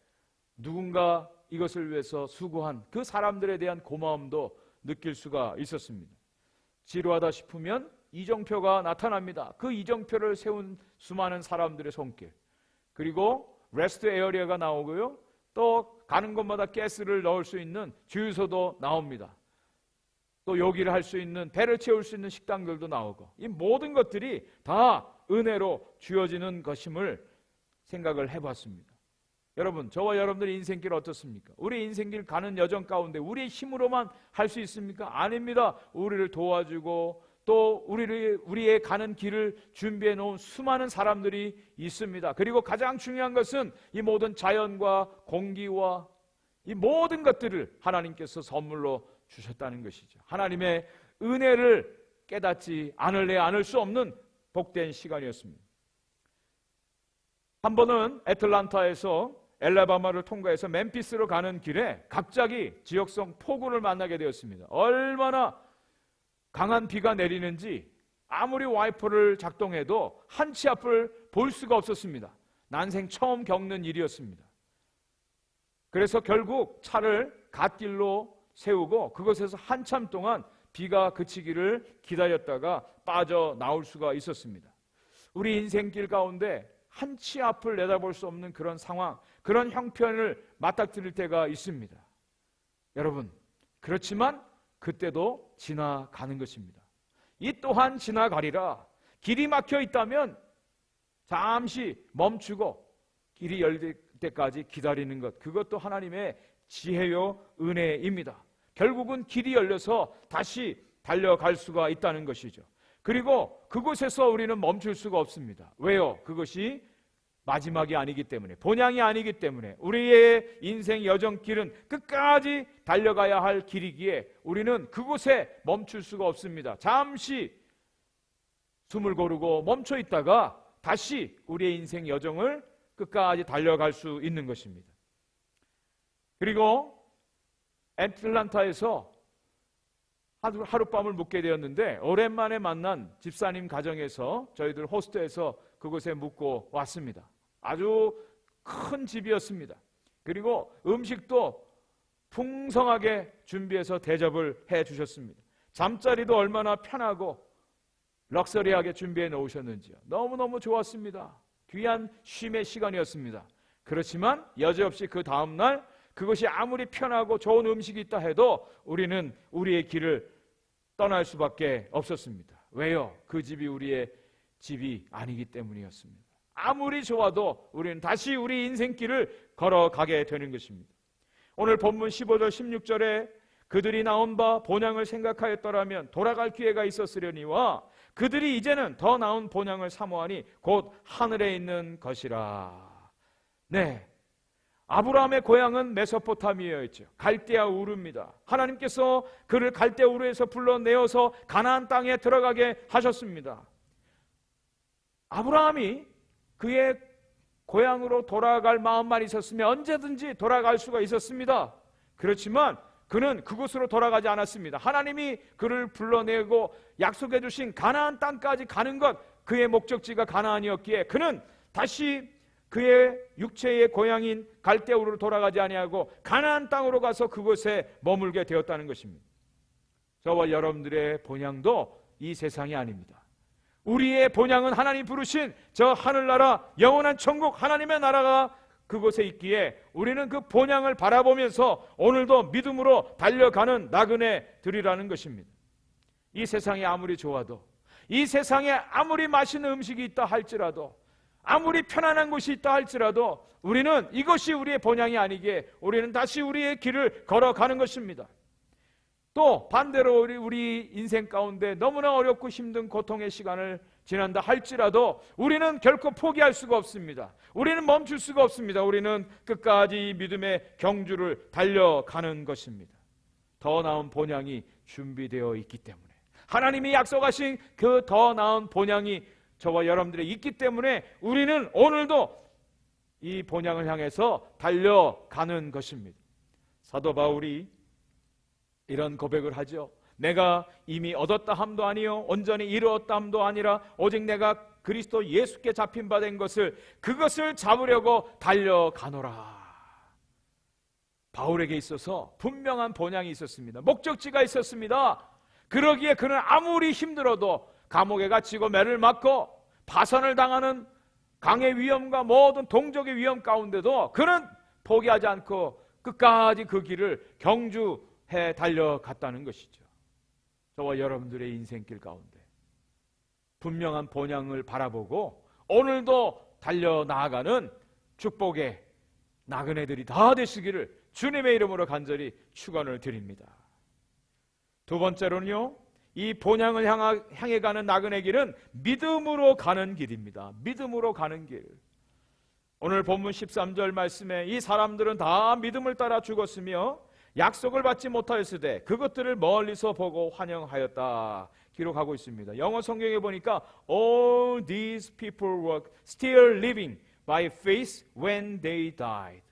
누군가 이것을 위해서 수고한 그 사람들에 대한 고마움도 느낄 수가 있었습니다. 지루하다 싶으면 이정표가 나타납니다. 그 이정표를 세운 수많은 사람들의 손길, 그리고 레스트 에어리어가 나오고요, 또 가는 곳마다 가스를 넣을 수 있는 주유소도 나옵니다. 또 요기를 할 수 있는, 배를 채울 수 있는 식당들도 나오고, 이 모든 것들이 다 은혜로 주어지는 것임을 생각을 해봤습니다. 여러분, 저와 여러분들의 인생길 어떻습니까? 우리 인생길 가는 여정 가운데 우리의 힘으로만 할 수 있습니까? 아닙니다. 우리를 도와주고 또 우리의 가는 길을 준비해 놓은 수많은 사람들이 있습니다. 그리고 가장 중요한 것은 이 모든 자연과 공기와 이 모든 것들을 하나님께서 선물로 주셨다는 것이죠. 하나님의 은혜를 깨닫지 않을래 않을 수 없는 복된 시간이었습니다. 한 번은 애틀란타에서 엘라바마를 통과해서 멤피스로 가는 길에 갑자기 지역성 폭우를 만나게 되었습니다. 얼마나 강한 비가 내리는지 아무리 와이퍼를 작동해도 한 치 앞을 볼 수가 없었습니다. 난생 처음 겪는 일이었습니다. 그래서 결국 차를 갓길로 세우고 그것에서 한참 동안 비가 그치기를 기다렸다가 빠져나올 수가 있었습니다. 우리 인생길 가운데 한 치 앞을 내다볼 수 없는 그런 상황, 그런 형편을 맞닥뜨릴 때가 있습니다. 여러분, 그렇지만 그때도 지나가는 것입니다. 이 또한 지나가리라. 길이 막혀 있다면 잠시 멈추고 길이 열릴 때까지 기다리는 것, 그것도 하나님의 지혜요 은혜입니다. 결국은 길이 열려서 다시 달려갈 수가 있다는 것이죠. 그리고 그곳에서 우리는 멈출 수가 없습니다. 왜요? 그것이 마지막이 아니기 때문에, 본향이 아니기 때문에, 우리의 인생 여정길은 끝까지 달려가야 할 길이기에 우리는 그곳에 멈출 수가 없습니다. 잠시 숨을 고르고 멈춰 있다가 다시 우리의 인생 여정을 끝까지 달려갈 수 있는 것입니다. 그리고 애틀란타에서 하룻밤을 묵게 되었는데, 오랜만에 만난 집사님 가정에서 저희들 호스트에서 그곳에 묵고 왔습니다. 아주 큰 집이었습니다. 그리고 음식도 풍성하게 준비해서 대접을 해 주셨습니다. 잠자리도 얼마나 편하고 럭셔리하게 준비해 놓으셨는지요. 너무너무 좋았습니다. 귀한 쉼의 시간이었습니다. 그렇지만 여지없이 그 다음날 그것이 아무리 편하고 좋은 음식이 있다 해도 우리는 우리의 길을 떠날 수밖에 없었습니다. 왜요? 그 집이 우리의 집이 아니기 때문이었습니다. 아무리 좋아도 우리는 다시 우리 인생길을 걸어가게 되는 것입니다. 오늘 본문 15절 16절에 그들이 나온 바 본향을 생각하였더라면 돌아갈 기회가 있었으려니와 그들이 이제는 더 나은 본향을 사모하니 곧 하늘에 있는 것이라. 네, 아브라함의 고향은 메소포타미아였죠. 갈대아 우르입니다. 하나님께서 그를 갈대아 우르에서 불러내어서 가나안 땅에 들어가게 하셨습니다. 아브라함이 그의 고향으로 돌아갈 마음만 있었으면 언제든지 돌아갈 수가 있었습니다. 그렇지만 그는 그곳으로 돌아가지 않았습니다. 하나님이 그를 불러내고 약속해 주신 가나안 땅까지 가는 것, 그의 목적지가 가나안이었기에 그는 다시 그의 육체의 고향인 갈대우르로 돌아가지 아니하고 가나안 땅으로 가서 그곳에 머물게 되었다는 것입니다. 저와 여러분들의 본향도 이 세상이 아닙니다. 우리의 본향은 하나님 부르신 저 하늘나라 영원한 천국 하나님의 나라가 그곳에 있기에 우리는 그 본향을 바라보면서 오늘도 믿음으로 달려가는 나그네들이라는 것입니다. 이 세상이 아무리 좋아도, 이 세상에 아무리 맛있는 음식이 있다 할지라도, 아무리 편안한 곳이 있다 할지라도 우리는 이것이 우리의 본향이 아니기에 우리는 다시 우리의 길을 걸어가는 것입니다. 또 반대로 우리 인생 가운데 너무나 어렵고 힘든 고통의 시간을 지난다 할지라도 우리는 결코 포기할 수가 없습니다. 우리는 멈출 수가 없습니다. 우리는 끝까지 믿음의 경주를 달려가는 것입니다. 더 나은 본향이 준비되어 있기 때문에, 하나님이 약속하신 그 더 나은 본향이 저와 여러분들에 있기 때문에 우리는 오늘도 이 본향을 향해서 달려가는 것입니다. 사도 바울이 이런 고백을 하죠. 내가 이미 얻었다 함도 아니요 온전히 이루었다 함도 아니라 오직 내가 그리스도 예수께 잡힌 바 된 것을 그것을 잡으려고 달려가노라. 바울에게 있어서 분명한 본향이 있었습니다. 목적지가 있었습니다. 그러기에 그는 아무리 힘들어도 감옥에 갇히고 매를 맞고 파선을 당하는 강의 위험과 모든 동족의 위험 가운데도 그는 포기하지 않고 끝까지 그 길을 경주해 달려갔다는 것이죠. 저와 여러분들의 인생길 가운데 분명한 본향을 바라보고 오늘도 달려나가는 축복의 나그네들이 다 되시기를 주님의 이름으로 간절히 축원을 드립니다. 두 번째로는요, 이 본향을 향해 가는 나그네 길은 믿음으로 가는 길입니다. 믿음으로 가는 길. 오늘 본문 13절 말씀에 이 사람들은 다 믿음을 따라 죽었으며 약속을 받지 못하였으되 그것들을 멀리서 보고 환영하였다 기록하고 있습니다. 영어 성경에 보니까 All these people were still living by faith when they died.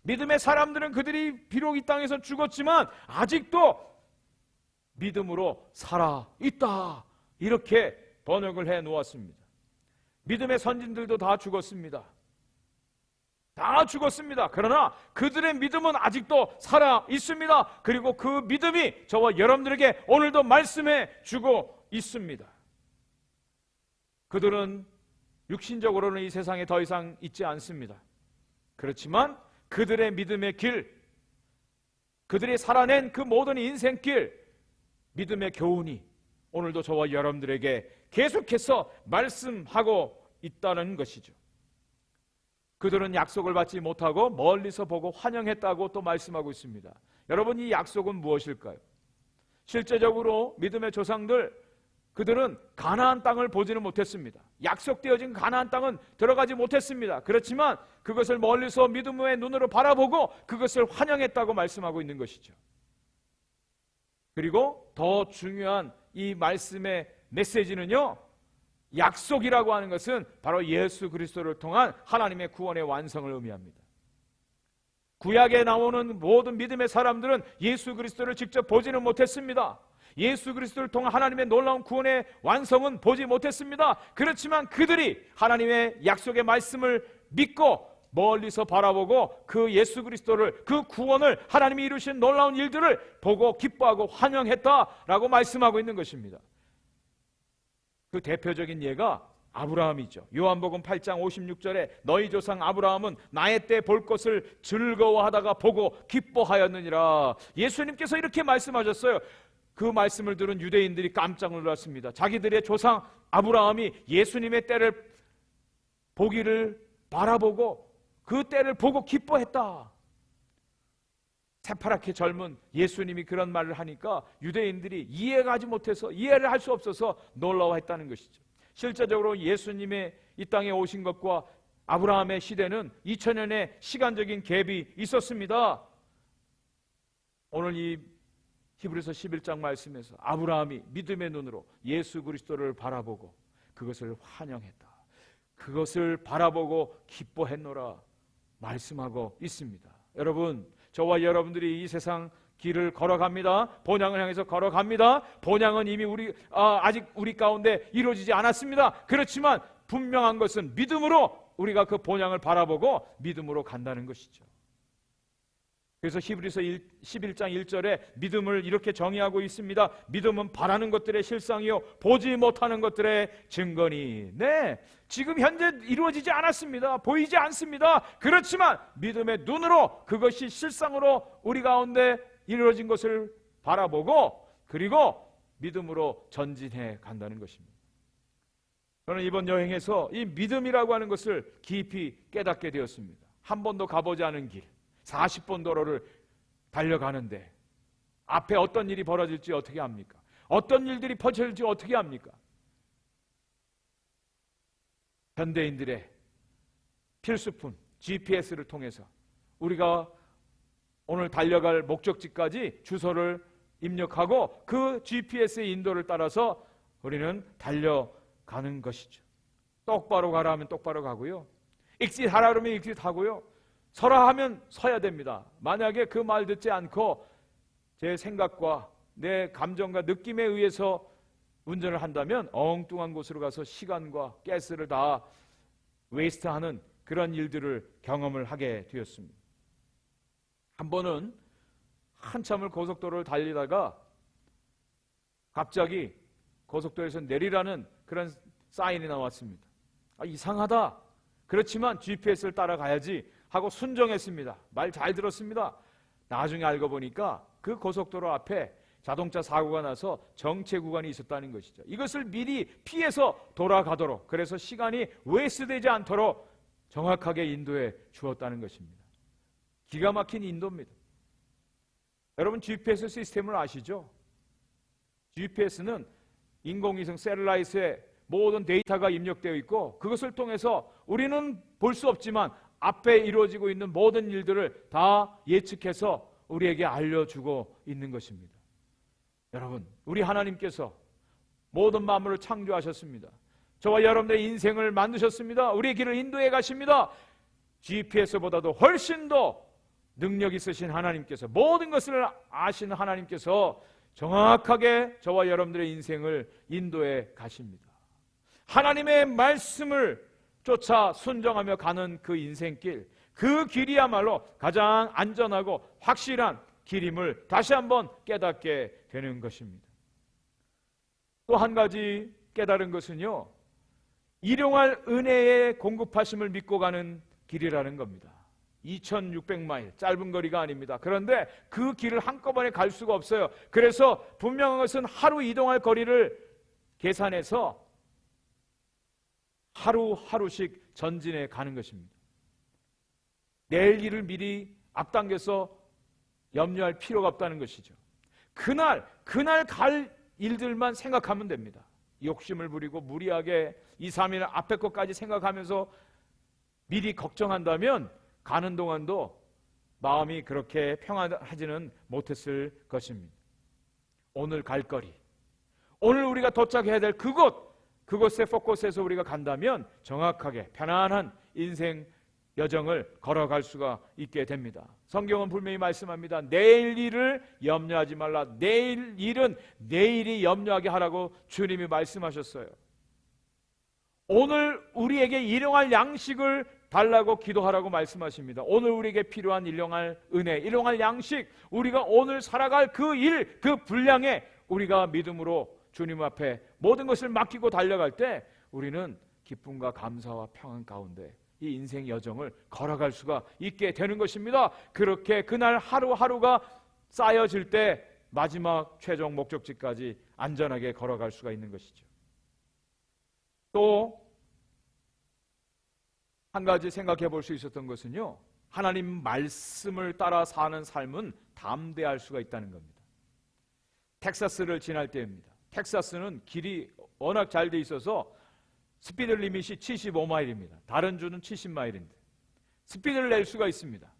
믿음의 사람들은 그들이 비록 이 땅에서 죽었지만 아직도 믿음으로 살아있다, 이렇게 번역을 해 놓았습니다. 믿음의 선진들도 다 죽었습니다. 다 죽었습니다. 그러나 그들의 믿음은 아직도 살아있습니다. 그리고 그 믿음이 저와 여러분들에게 오늘도 말씀해 주고 있습니다. 그들은 육신적으로는 이 세상에 더 이상 있지 않습니다. 그렇지만 그들의 믿음의 길, 그들이 살아낸 그 모든 인생길, 믿음의 교훈이 오늘도 저와 여러분들에게 계속해서 말씀하고 있다는 것이죠. 그들은 약속을 받지 못하고 멀리서 보고 환영했다고 또 말씀하고 있습니다. 여러분, 이 약속은 무엇일까요? 실제적으로 믿음의 조상들, 그들은 가나안 땅을 보지는 못했습니다. 약속되어진 가나안 땅은 들어가지 못했습니다. 그렇지만 그것을 멀리서 믿음의 눈으로 바라보고 그것을 환영했다고 말씀하고 있는 것이죠. 그리고 더 중요한 이 말씀의 메시지는요, 약속이라고 하는 것은 바로 예수 그리스도를 통한 하나님의 구원의 완성을 의미합니다. 구약에 나오는 모든 믿음의 사람들은 예수 그리스도를 직접 보지는 못했습니다. 예수 그리스도를 통한 하나님의 놀라운 구원의 완성은 보지 못했습니다. 그렇지만 그들이 하나님의 약속의 말씀을 믿고 멀리서 바라보고 그 예수 그리스도를, 그 구원을, 하나님이 이루신 놀라운 일들을 보고 기뻐하고 환영했다라고 말씀하고 있는 것입니다. 그 대표적인 예가 아브라함이죠. 요한복음 8장 56절에 너희 조상 아브라함은 나의 때 볼 것을 즐거워하다가 보고 기뻐하였느니라. 예수님께서 이렇게 말씀하셨어요. 그 말씀을 들은 유대인들이 깜짝 놀랐습니다. 자기들의 조상 아브라함이 예수님의 때를 보기를 바라보고 그 때를 보고 기뻐했다. 새파랗게 젊은 예수님이 그런 말을 하니까 유대인들이 이해가 하지 못해서, 이해를 할 수 없어서 놀라워했다는 것이죠. 실제적으로 예수님의 이 땅에 오신 것과 아브라함의 시대는 2000년의 시간적인 갭이 있었습니다. 오늘 이 히브리서 11장 말씀에서 아브라함이 믿음의 눈으로 예수 그리스도를 바라보고 그것을 환영했다, 그것을 바라보고 기뻐했노라 말씀하고 있습니다. 여러분, 저와 여러분들이 이 세상 길을 걸어갑니다. 본향을 향해서 걸어갑니다. 본향은 이미 아직 우리 가운데 이루어지지 않았습니다. 그렇지만 분명한 것은 믿음으로 우리가 그 본향을 바라보고 믿음으로 간다는 것이죠. 그래서 히브리서 11장 1절에 믿음을 이렇게 정의하고 있습니다. 믿음은 바라는 것들의 실상이요 보지 못하는 것들의 증거니. 네, 지금 현재 이루어지지 않았습니다. 보이지 않습니다. 그렇지만 믿음의 눈으로 그것이 실상으로 우리 가운데 이루어진 것을 바라보고 그리고 믿음으로 전진해 간다는 것입니다. 저는 이번 여행에서 이 믿음이라고 하는 것을 깊이 깨닫게 되었습니다. 한 번도 가보지 않은 길, 40번 도로를 달려가는데 앞에 어떤 일이 벌어질지 어떻게 합니까? 어떤 일들이 펼쳐질지 어떻게 합니까? 현대인들의 필수품 GPS를 통해서 우리가 오늘 달려갈 목적지까지 주소를 입력하고 그 GPS의 인도를 따라서 우리는 달려가는 것이죠. 똑바로 가라 하면 똑바로 가고요, 익짓하라 그러면 익짓하고요, 서라 하면 서야 됩니다. 만약에 그 말 듣지 않고 제 생각과 내 감정과 느낌에 의해서 운전을 한다면 엉뚱한 곳으로 가서 시간과 가스를 다 웨이스트하는 그런 일들을 경험을 하게 되었습니다. 한 번은 한참을 고속도로를 달리다가 갑자기 고속도로에서 내리라는 그런 사인이 나왔습니다. 이상하다. 그렇지만 GPS를 따라가야지 하고 순종했습니다. 말 잘 들었습니다. 나중에 알고 보니까 그 고속도로 앞에 자동차 사고가 나서 정체 구간이 있었다는 것이죠. 이것을 미리 피해서 돌아가도록, 그래서 시간이 웨이스트되지 않도록 정확하게 인도해 주었다는 것입니다. 기가 막힌 인도입니다. 여러분, GPS 시스템을 아시죠? GPS는 인공위성 셀룰라이트에 모든 데이터가 입력되어 있고 그것을 통해서 우리는 볼 수 없지만 앞에 이루어지고 있는 모든 일들을 다 예측해서 우리에게 알려주고 있는 것입니다. 여러분, 우리 하나님께서 모든 만물을 창조하셨습니다. 저와 여러분들의 인생을 만드셨습니다. 우리의 길을 인도해 가십니다. GPS보다도 훨씬 더 능력 있으신 하나님께서, 모든 것을 아시는 하나님께서 정확하게 저와 여러분들의 인생을 인도해 가십니다. 하나님의 말씀을 쫓아 순종하며 가는 그 인생길, 그 길이야말로 가장 안전하고 확실한 길임을 다시 한번 깨닫게 되는 것입니다. 또 한 가지 깨달은 것은요, 일용할 은혜의 공급하심을 믿고 가는 길이라는 겁니다. 2600마일, 짧은 거리가 아닙니다. 그런데 그 길을 한꺼번에 갈 수가 없어요. 그래서 분명한 것은 하루 이동할 거리를 계산해서 하루하루씩 전진해 가는 것입니다. 내일 일을 미리 앞당겨서 염려할 필요가 없다는 것이죠. 그날 갈 일들만 생각하면 됩니다. 욕심을 부리고 무리하게 2, 3일 앞에 것까지 생각하면서 미리 걱정한다면 가는 동안도 마음이 그렇게 평안하지는 못했을 것입니다. 오늘 갈 거리, 오늘 우리가 도착해야 될 그곳에 포커스해서 우리가 간다면 정확하게 편안한 인생 여정을 걸어갈 수가 있게 됩니다. 성경은 분명히 말씀합니다. 내일 일을 염려하지 말라. 내일 일은 내일이 염려하게 하라고 주님이 말씀하셨어요. 오늘 우리에게 일용할 양식을 달라고 기도하라고 말씀하십니다. 오늘 우리에게 필요한 일용할 은혜, 일용할 양식, 우리가 오늘 살아갈 그 일, 그 분량에 우리가 믿음으로 주님 앞에 모든 것을 맡기고 달려갈 때 우리는 기쁨과 감사와 평안 가운데 이 인생 여정을 걸어갈 수가 있게 되는 것입니다. 그렇게 그날 하루하루가 쌓여질 때 마지막 최종 목적지까지 안전하게 걸어갈 수가 있는 것이죠. 또 한 가지 생각해 볼 수 있었던 것은요, 하나님 말씀을 따라 사는 삶은 담대할 수가 있다는 겁니다. 텍사스를 지날 때입니다. 텍사스는 길이 워낙 잘 돼 있어서 스피드 리밋이 75마일입니다. 다른 주는 70마일인데 스피드를 낼 수가 있습니다.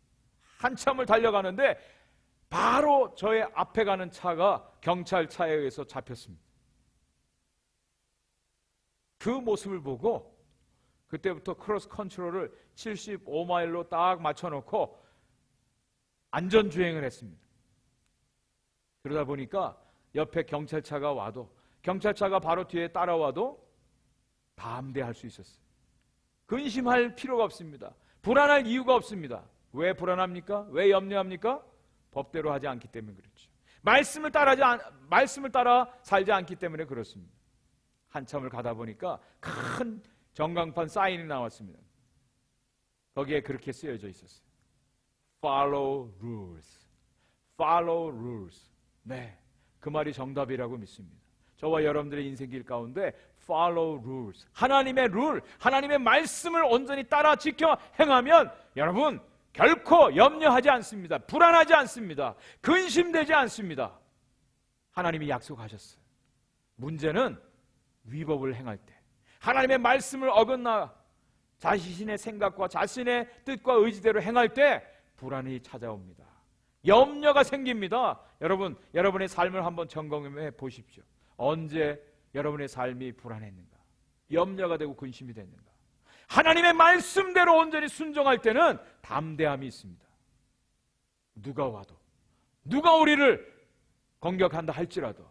한참을 달려가는데 바로 저의 앞에 가는 차가 경찰차에 의해서 잡혔습니다. 그 모습을 보고 그때부터 크로스 컨트롤을 75마일로 딱 맞춰놓고 안전주행을 했습니다. 그러다 보니까 옆에 경찰차가 와도, 경찰차가 바로 뒤에 따라와도 담대할 수 있었어요. 근심할 필요가 없습니다. 불안할 이유가 없습니다. 왜 불안합니까? 왜 염려합니까? 법대로 하지 않기 때문에 그렇죠. 말씀을 따라 살지 않기 때문에 그렇습니다. 한참을 가다 보니까 큰 전광판 사인이 나왔습니다. 거기에 그렇게 쓰여져 있었어요. Follow rules. Follow rules. 네, 그 말이 정답이라고 믿습니다. 저와 여러분들의 인생길 가운데 follow rules, 하나님의 룰, 하나님의 말씀을 온전히 따라 지켜 행하면 여러분 결코 염려하지 않습니다. 불안하지 않습니다. 근심되지 않습니다. 하나님이 약속하셨어요. 문제는 위법을 행할 때, 하나님의 말씀을 어긋나 자신의 생각과 자신의 뜻과 의지대로 행할 때 불안이 찾아옵니다. 염려가 생깁니다. 여러분, 여러분의 삶을 한번 점검해 보십시오. 언제 여러분의 삶이 불안했는가? 염려가 되고 근심이 됐는가? 하나님의 말씀대로 온전히 순종할 때는 담대함이 있습니다. 누가 와도, 누가 우리를 공격한다 할지라도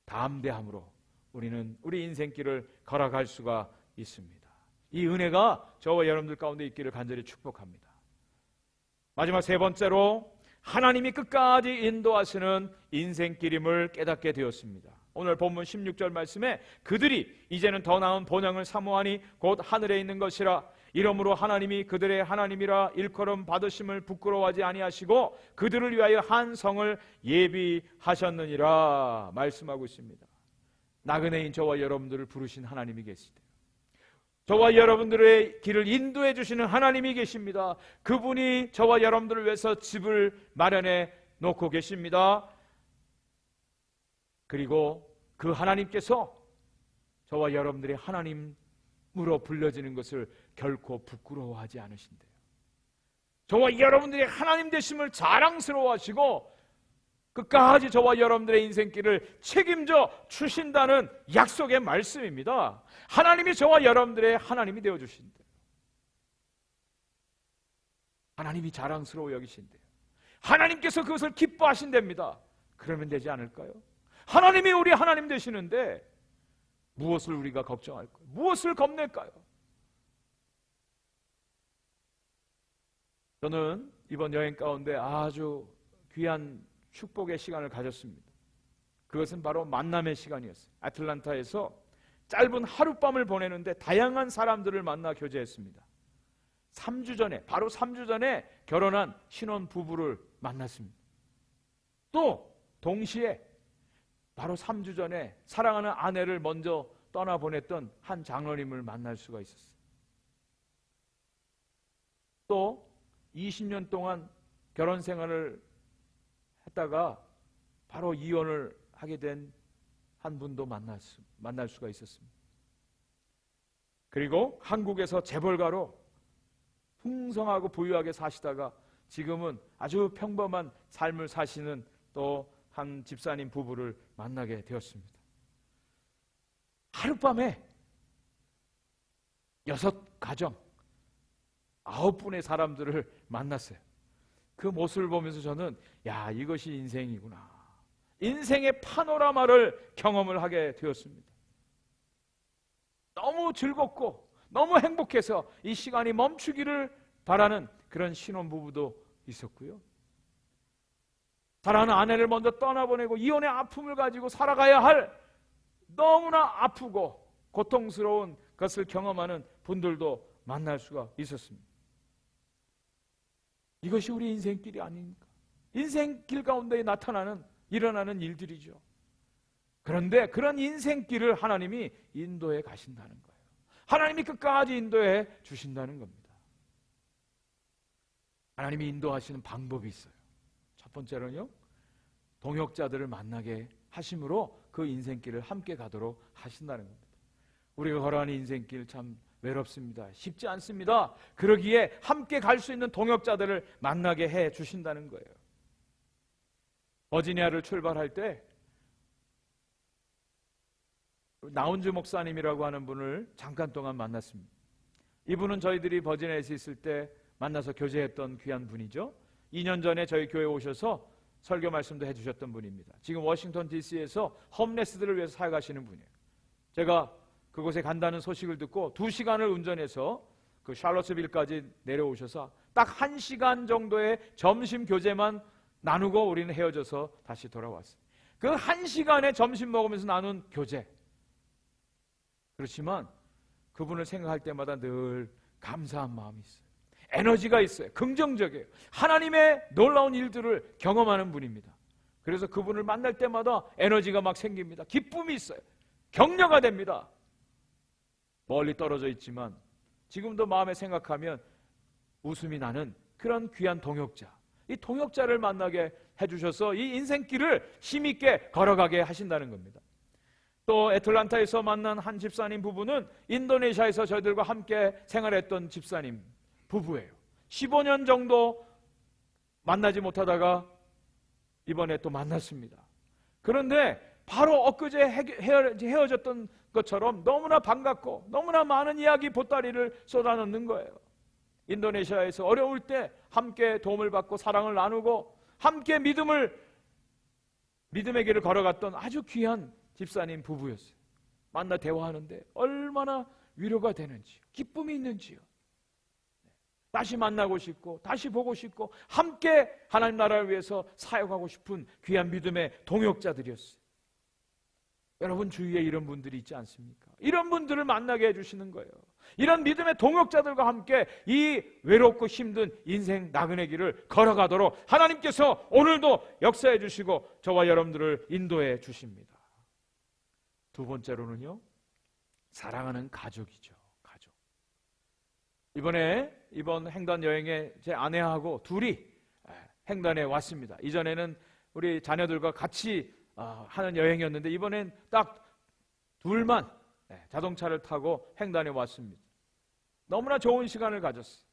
담대함으로 우리는 우리 인생길을 걸어갈 수가 있습니다. 이 은혜가 저와 여러분들 가운데 있기를 간절히 축복합니다. 마지막 세 번째로 하나님이 끝까지 인도하시는 인생길임을 깨닫게 되었습니다. 오늘 본문 16절 말씀에 그들이 이제는 더 나은 본향을 사모하니 곧 하늘에 있는 것이라. 이러므로 하나님이 그들의 하나님이라 일컬음 받으심을 부끄러워하지 아니하시고 그들을 위하여 한 성을 예비하셨느니라 말씀하고 있습니다. 나그네인 저와 여러분들을 부르신 하나님이 계시대요. 저와 여러분들의 길을 인도해 주시는 하나님이 계십니다. 그분이 저와 여러분들을 위해서 집을 마련해 놓고 계십니다. 그리고 그 하나님께서 저와 여러분들이 하나님으로 불려지는 것을 결코 부끄러워하지 않으신대요. 저와 여러분들이 하나님 되심을 자랑스러워하시고 끝까지 저와 여러분들의 인생길을 책임져 주신다는 약속의 말씀입니다. 하나님이 저와 여러분들의 하나님이 되어주신대요. 하나님이 자랑스러워 여기신대요. 하나님께서 그것을 기뻐하신답니다. 그러면 되지 않을까요? 하나님이 우리 하나님 되시는데 무엇을 우리가 걱정할까요? 무엇을 겁낼까요? 저는 이번 여행 가운데 아주 귀한 축복의 시간을 가졌습니다. 그것은 바로 만남의 시간이었어요. 애틀랜타에서 짧은 하룻밤을 보내는데 다양한 사람들을 만나 교제했습니다. 3주 전에, 바로 3주 전에 결혼한 신혼 부부를 만났습니다. 또 동시에 바로 3주 전에 사랑하는 아내를 먼저 떠나보냈던 한 장로님을 만날 수가 있었어요. 또 20년 동안 결혼 생활을 했다가 바로 이혼을 하게 된 한 분도 만날 수가 있었습니다. 그리고 한국에서 재벌가로 풍성하고 부유하게 사시다가 지금은 아주 평범한 삶을 사시는 또 한 집사님 부부를 만나게 되었습니다. 하룻밤에 6가정 9분의 사람들을 만났어요. 그 모습을 보면서 저는 이것이 인생이구나. 인생의 파노라마를 경험을 하게 되었습니다. 너무 즐겁고 너무 행복해서 이 시간이 멈추기를 바라는 그런 신혼부부도 있었고요. 사랑하는 아내를 먼저 떠나보내고 이혼의 아픔을 가지고 살아가야 할 너무나 아프고 고통스러운 것을 경험하는 분들도 만날 수가 있었습니다. 이것이 우리 인생길이 아닙니까? 인생길 가운데 일어나는 일들이죠. 그런데 그런 인생길을 하나님이 인도해 가신다는 거예요. 하나님이 끝까지 인도해 주신다는 겁니다. 하나님이 인도하시는 방법이 있어요. 첫 번째로는요, 동역자들을 만나게 하심으로 그 인생길을 함께 가도록 하신다는 겁니다. 우리가 걸어가는 인생길 참 외롭습니다. 쉽지 않습니다. 그러기에 함께 갈 수 있는 동역자들을 만나게 해 주신다는 거예요. 버지니아를 출발할 때 나운즈 목사님이라고 하는 분을 잠깐 동안 만났습니다. 이분은 저희들이 버지니아에서 있을 때 만나서 교제했던 귀한 분이죠. 2년 전에 저희 교회에 오셔서 설교 말씀도 해주셨던 분입니다. 지금 워싱턴 DC에서 홈레스들을 위해서 사역하시는 분이에요. 제가 그곳에 간다는 소식을 듣고 2시간을 운전해서 그 샬롯스빌까지 내려오셔서 딱 1시간 정도의 점심 교제만 나누고 우리는 헤어져서 다시 돌아왔어요. 그 1시간의 점심 먹으면서 나눈 교제. 그렇지만 그분을 생각할 때마다 늘 감사한 마음이 있어요. 에너지가 있어요. 긍정적이에요. 하나님의 놀라운 일들을 경험하는 분입니다. 그래서 그분을 만날 때마다 에너지가 막 생깁니다. 기쁨이 있어요. 격려가 됩니다. 멀리 떨어져 있지만 지금도 마음에 생각하면 웃음이 나는 그런 귀한 동역자, 이 동역자를 만나게 해주셔서 이 인생길을 힘있게 걸어가게 하신다는 겁니다. 또 애틀란타에서 만난 한 집사님 부부는 인도네시아에서 저희들과 함께 생활했던 집사님 부부예요. 15년 정도 만나지 못하다가 이번에 또 만났습니다. 그런데 바로 엊그제 헤어졌던 것처럼 너무나 반갑고 너무나 많은 이야기 보따리를 쏟아넣는 거예요. 인도네시아에서 어려울 때 함께 도움을 받고 사랑을 나누고 함께 믿음의 길을 걸어갔던 아주 귀한 집사님 부부였어요. 만나 대화하는데 얼마나 위로가 되는지, 기쁨이 있는지요. 다시 만나고 싶고 다시 보고 싶고 함께 하나님 나라를 위해서 사역하고 싶은 귀한 믿음의 동역자들이었어요. 여러분 주위에 이런 분들이 있지 않습니까? 이런 분들을 만나게 해주시는 거예요. 이런 믿음의 동역자들과 함께 이 외롭고 힘든 인생 나그네 길을 걸어가도록 하나님께서 오늘도 역사해 주시고 저와 여러분들을 인도해 주십니다. 두 번째로는요, 사랑하는 가족이죠. 가족. 이번 횡단 여행에 제 아내하고 둘이 횡단에 왔습니다. 이전에는 우리 자녀들과 같이 하는 여행이었는데 이번엔 딱 둘만 자동차를 타고 횡단에 왔습니다. 너무나 좋은 시간을 가졌어요.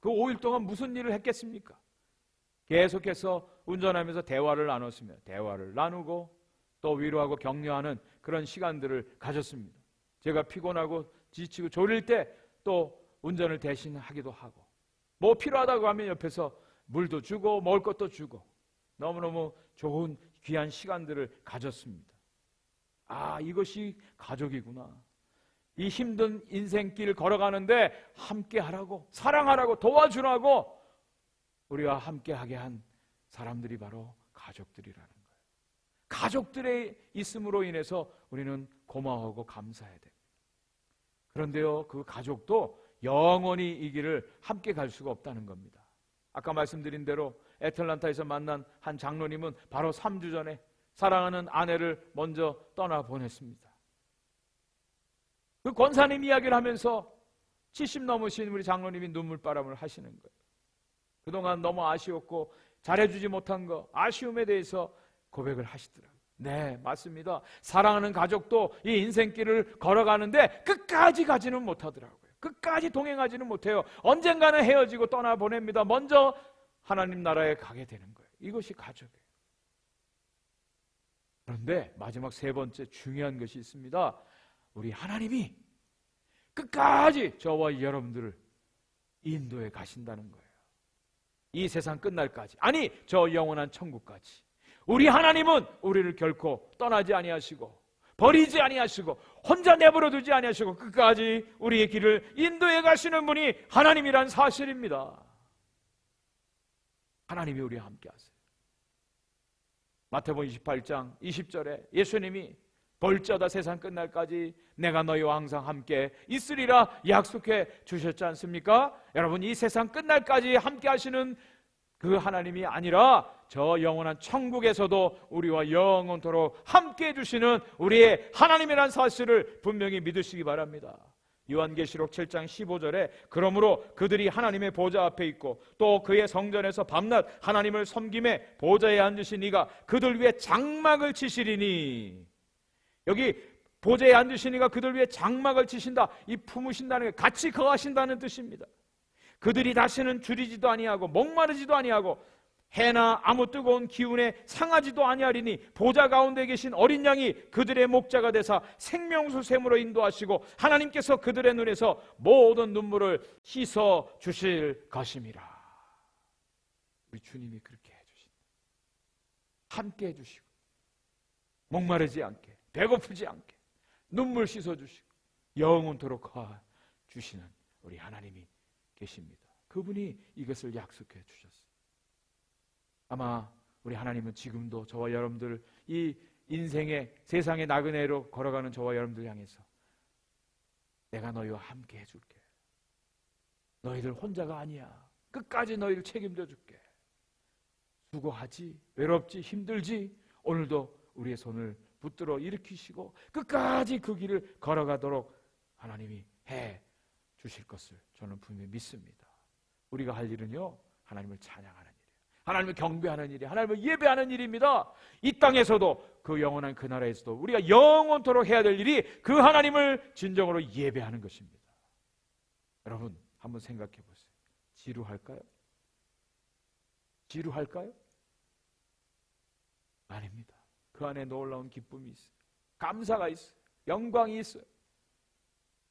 그 5일 동안 무슨 일을 했겠습니까? 계속해서 운전하면서 대화를 나눴으며 대화를 나누고 또 위로하고 격려하는 그런 시간들을 가졌습니다. 제가 피곤하고 지치고 졸릴 때 또 운전을 대신하기도 하고 뭐 필요하다고 하면 옆에서 물도 주고 먹을 것도 주고 너무너무 좋은 귀한 시간들을 가졌습니다. 이것이 가족이구나. 이 힘든 인생길 걸어가는데 함께하라고, 사랑하라고, 도와주라고 우리와 함께하게 한 사람들이 바로 가족들이라는 거예요. 가족들의 있음으로 인해서 우리는 고마워하고 감사해야 돼요. 그런데요, 그 가족도 영원히 이 길을 함께 갈 수가 없다는 겁니다. 아까 말씀드린 대로 애틀란타에서 만난 한 장로님은 바로 3주 전에 사랑하는 아내를 먼저 떠나보냈습니다. 그 권사님 이야기를 하면서 70 넘으신 우리 장로님이 눈물바람을 하시는 거예요. 그동안 너무 아쉬웠고 잘해주지 못한 거, 아쉬움에 대해서 고백을 하시더라고요. 네, 맞습니다. 사랑하는 가족도 이 인생길을 걸어가는데 끝까지 가지는 못하더라고요. 끝까지 동행하지는 못해요. 언젠가는 헤어지고 떠나보냅니다. 먼저 하나님 나라에 가게 되는 거예요. 이것이 가족이에요. 그런데 마지막 세 번째 중요한 것이 있습니다. 우리 하나님이 끝까지 저와 여러분들을 인도에 가신다는 거예요. 이 세상 끝날까지, 아니 저 영원한 천국까지. 우리 하나님은 우리를 결코 떠나지 아니하시고 버리지 아니하시고 혼자 내버려 두지 아니하시고 끝까지 우리의 길을 인도해 가시는 분이 하나님이란 사실입니다. 하나님이 우리와 함께 하세요. 마태복음 28장 20절에 예수님이 볼지어다 세상 끝날까지 내가 너희와 항상 함께 있으리라 약속해 주셨지 않습니까? 여러분, 이 세상 끝날까지 함께 하시는 그 하나님이 아니라 저 영원한 천국에서도 우리와 영원토록 함께 해주시는 우리의 하나님이라는 사실을 분명히 믿으시기 바랍니다. 요한계시록 7장 15절에 그러므로 그들이 하나님의 보좌 앞에 있고 또 그의 성전에서 밤낮 하나님을 섬김에 보좌에 앉으신 이가 그들 위에 장막을 치시리니, 여기 보좌에 앉으신 이가 그들 위에 장막을 치신다, 이 품으신다는 게 같이 거하신다는 뜻입니다. 그들이 다시는 줄이지도 아니하고 목마르지도 아니하고 해나 아무 뜨거운 기운에 상하지도 아니하리니 보좌 가운데 계신 어린 양이 그들의 목자가 되사 생명수 샘으로 인도하시고 하나님께서 그들의 눈에서 모든 눈물을 씻어 주실 것임이라. 우리 주님이 그렇게 해주신다. 함께 해주시고 목마르지 않게 배고프지 않게 눈물 씻어주시고 영원토록 거하 주시는 우리 하나님이 계십니다. 그분이 이것을 약속해 주셨습니다. 아마 우리 하나님은 지금도 저와 여러분들 이 인생의 세상의 나그네로 걸어가는 저와 여러분들 향해서 내가 너희와 함께 해줄게. 너희들 혼자가 아니야. 끝까지 너희를 책임져 줄게. 수고하지, 외롭지, 힘들지, 오늘도 우리의 손을 붙들어 일으키시고 끝까지 그 길을 걸어가도록 하나님이 해 주실 것을 저는 분명히 믿습니다. 우리가 할 일은요, 하나님을 찬양하는 일이에요. 하나님을 경배하는 일이에요. 하나님을 예배하는 일입니다. 이 땅에서도 그 영원한 그 나라에서도 우리가 영원토록 해야 될 일이 그 하나님을 진정으로 예배하는 것입니다. 여러분, 한번 생각해 보세요. 지루할까요? 지루할까요? 아닙니다. 그 안에 놀라운 기쁨이 있어요. 감사가 있어요. 영광이 있어요.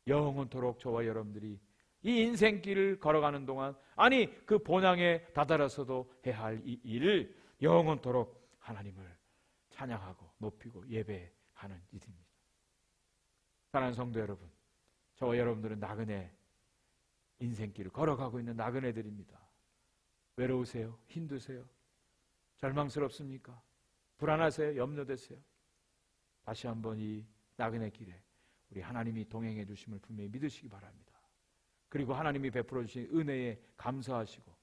영원토록 저와 여러분들이 이 인생길을 걸어가는 동안, 아니 그 본향에 다다라서도 해야 할 이 일을 영원토록 하나님을 찬양하고 높이고 예배하는 일입니다. 사랑하는 성도 여러분, 저와 여러분들은 나그네 인생길을 걸어가고 있는 나그네들입니다. 외로우세요? 힘드세요? 절망스럽습니까? 불안하세요? 염려되세요? 다시 한번 이 나그네 길에 우리 하나님이 동행해 주심을 분명히 믿으시기 바랍니다. 그리고 하나님이 베풀어 주신 은혜에 감사하시고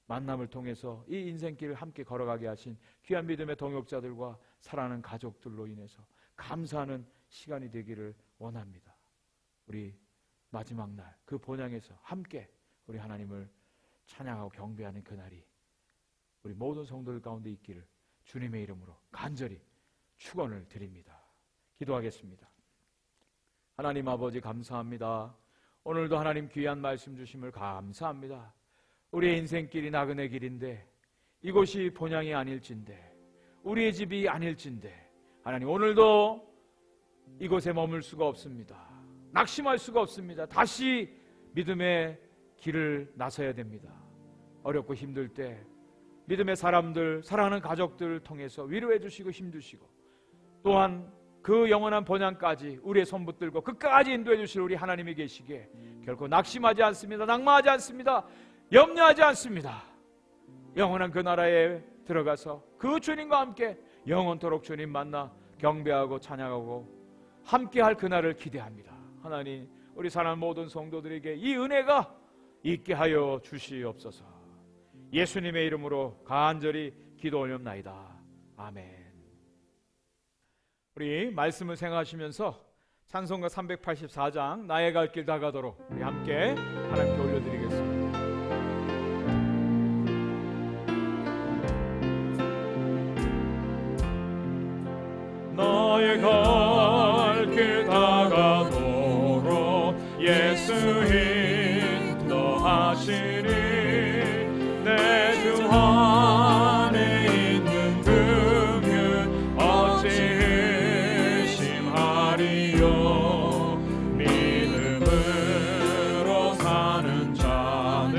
만남을 통해서 이 인생길을 함께 걸어가게 하신 귀한 믿음의 동역자들과 사랑하는 가족들로 인해서 감사하는 시간이 되기를 원합니다. 우리 마지막 날 그 본향에서 함께 우리 하나님을 찬양하고 경배하는 그날이 우리 모든 성도들 가운데 있기를 주님의 이름으로 간절히 축원을 드립니다. 기도하겠습니다. 하나님 아버지, 감사합니다. 오늘도 하나님 귀한 말씀 주심을 감사합니다. 우리의 인생길이 나그네 길인데 이곳이 본향이 아닐진데 우리의 집이 아닐진데 하나님, 오늘도 이곳에 머물 수가 없습니다. 낙심할 수가 없습니다. 다시 믿음의 길을 나서야 됩니다. 어렵고 힘들 때 믿음의 사람들, 사랑하는 가족들을 통해서 위로해 주시고 힘주시고 또한 그 영원한 본향까지 우리의 손 붙들고 끝까지 인도해 주실 우리 하나님이 계시기에 결코 낙심하지 않습니다. 낙마하지 않습니다. 염려하지 않습니다. 영원한 그 나라에 들어가서 그 주님과 함께 영원토록 주님 만나 경배하고 찬양하고 함께할 그날을 기대합니다. 하나님, 우리 사랑하는 모든 성도들에게 이 은혜가 있게 하여 주시옵소서. 예수님의 이름으로 간절히 기도 올렸나이다. 아멘. 우리 말씀을 생각하시면서 찬송가 384장 나의 갈 길 다가도록 우리 함께 하나님께 올려드리겠습니다. 나의 갈 길 다가도록 예수 인도하시니 내 주 안에 있는 금륜 어찌 의심하리요. 믿음으로 사는 자는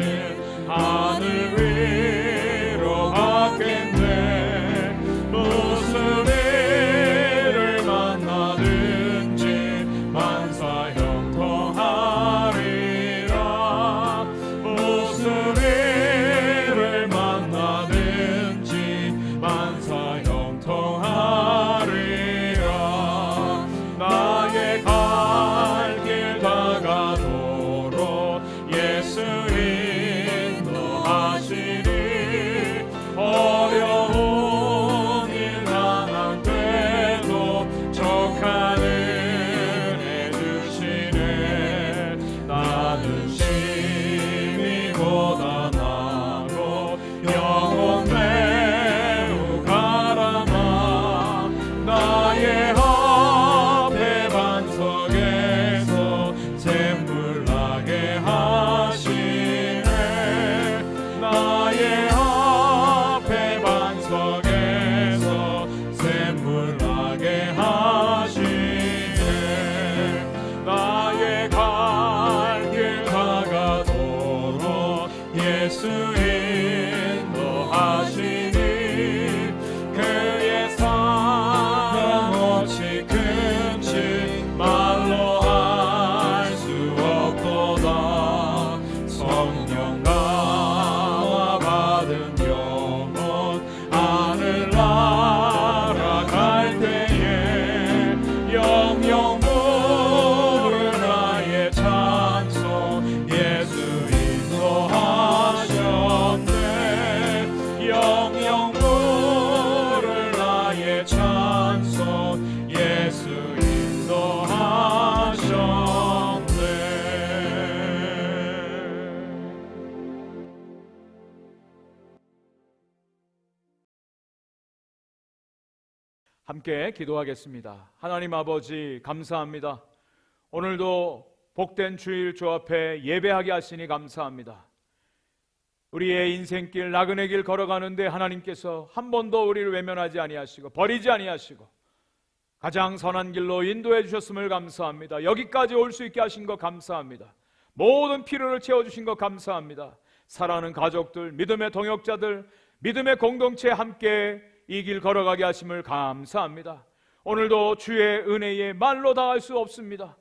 하늘 위로 받겠네. 무슨 일을 만나 한 손 예수 인도하셨네. 함께 기도하겠습니다. 하나님 아버지 감사합니다. 오늘도 복된 주일 주 앞에 예배하게 하시니 감사합니다. 우리의 인생길 나그네 길 걸어가는데 하나님께서 한 번도 우리를 외면하지 아니하시고 버리지 아니하시고 가장 선한 길로 인도해 주셨음을 감사합니다. 여기까지 올 수 있게 하신 것 감사합니다. 모든 필요를 채워주신 것 감사합니다. 사랑하는 가족들, 믿음의 동역자들, 믿음의 공동체에 함께 이 길 걸어가게 하심을 감사합니다. 오늘도 주의 은혜에 말로 다 할 수 없습니다.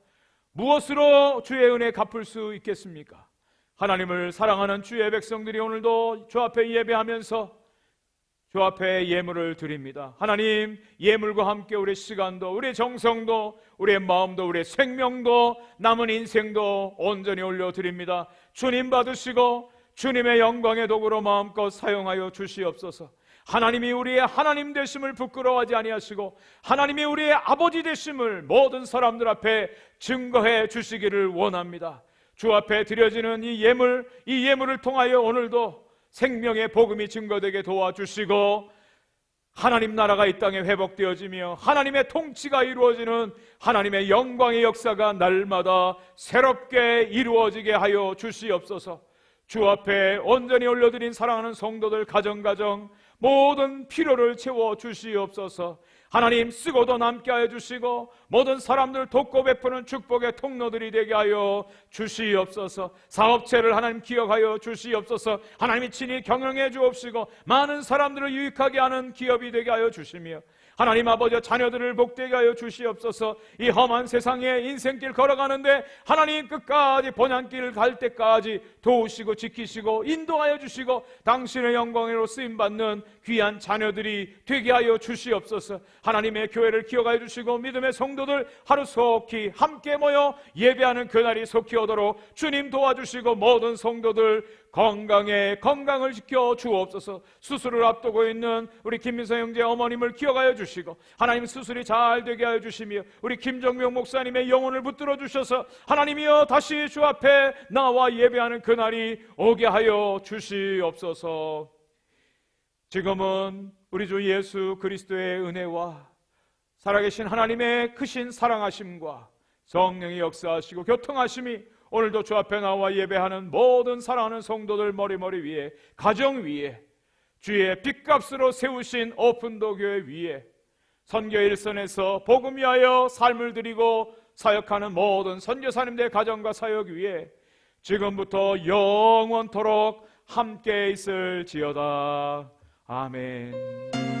무엇으로 주의 은혜 갚을 수 있겠습니까? 하나님을 사랑하는 주의 백성들이 오늘도 주 앞에 예배하면서 주 앞에 예물을 드립니다. 하나님, 예물과 함께 우리의 시간도, 우리의 정성도, 우리의 마음도, 우리의 생명도, 남은 인생도 온전히 올려드립니다. 주님 받으시고 주님의 영광의 도구로 마음껏 사용하여 주시옵소서. 하나님이 우리의 하나님 되심을 부끄러워하지 아니하시고 하나님이 우리의 아버지 되심을 모든 사람들 앞에 증거해 주시기를 원합니다. 주 앞에 드려지는 이 예물을 통하여 오늘도 생명의 복음이 증거되게 도와주시고 하나님 나라가 이 땅에 회복되어지며 하나님의 통치가 이루어지는 하나님의 영광의 역사가 날마다 새롭게 이루어지게 하여 주시옵소서. 주 앞에 온전히 올려드린 사랑하는 성도들 가정 모든 필요를 채워 주시옵소서. 하나님 쓰고도 남게 하여 주시고 모든 사람들 돕고 베푸는 축복의 통로들이 되게 하여 주시옵소서. 사업체를 하나님 기억하여 주시옵소서. 하나님이 친히 경영해 주옵시고 많은 사람들을 유익하게 하는 기업이 되게 하여 주시며 하나님 아버지 자녀들을 복되게 하여 주시옵소서. 이 험한 세상에 인생길 걸어가는데 하나님 끝까지 본향길 갈 때까지 도우시고 지키시고 인도하여 주시고 당신의 영광으로 쓰임받는 귀한 자녀들이 되게 하여 주시옵소서. 하나님의 교회를 기억하여 주시고 믿음의 성도들 하루속히 함께 모여 예배하는 그날이 속히 오도록 주님 도와주시고 모든 성도들 건강을 지켜 주옵소서. 수술을 앞두고 있는 우리 김민서 형제 어머님을 기억하여 주시고 하나님 수술이 잘 되게 하여 주시며 우리 김정명 목사님의 영혼을 붙들어 주셔서 하나님이여 다시 주 앞에 나와 예배하는 그날이 오게 하여 주시옵소서. 지금은 우리 주 예수 그리스도의 은혜와 살아계신 하나님의 크신 사랑하심과 성령의 역사하시고 교통하심이 오늘도 주 앞에 나와 예배하는 모든 사랑하는 성도들 머리 위에, 가정 위에, 주의 빚값으로 세우신 오픈도 교회 위에, 선교 일선에서 복음 위하여 삶을 드리고 사역하는 모든 선교사님들의 가정과 사역 위에 지금부터 영원토록 함께 있을지어다. 아멘.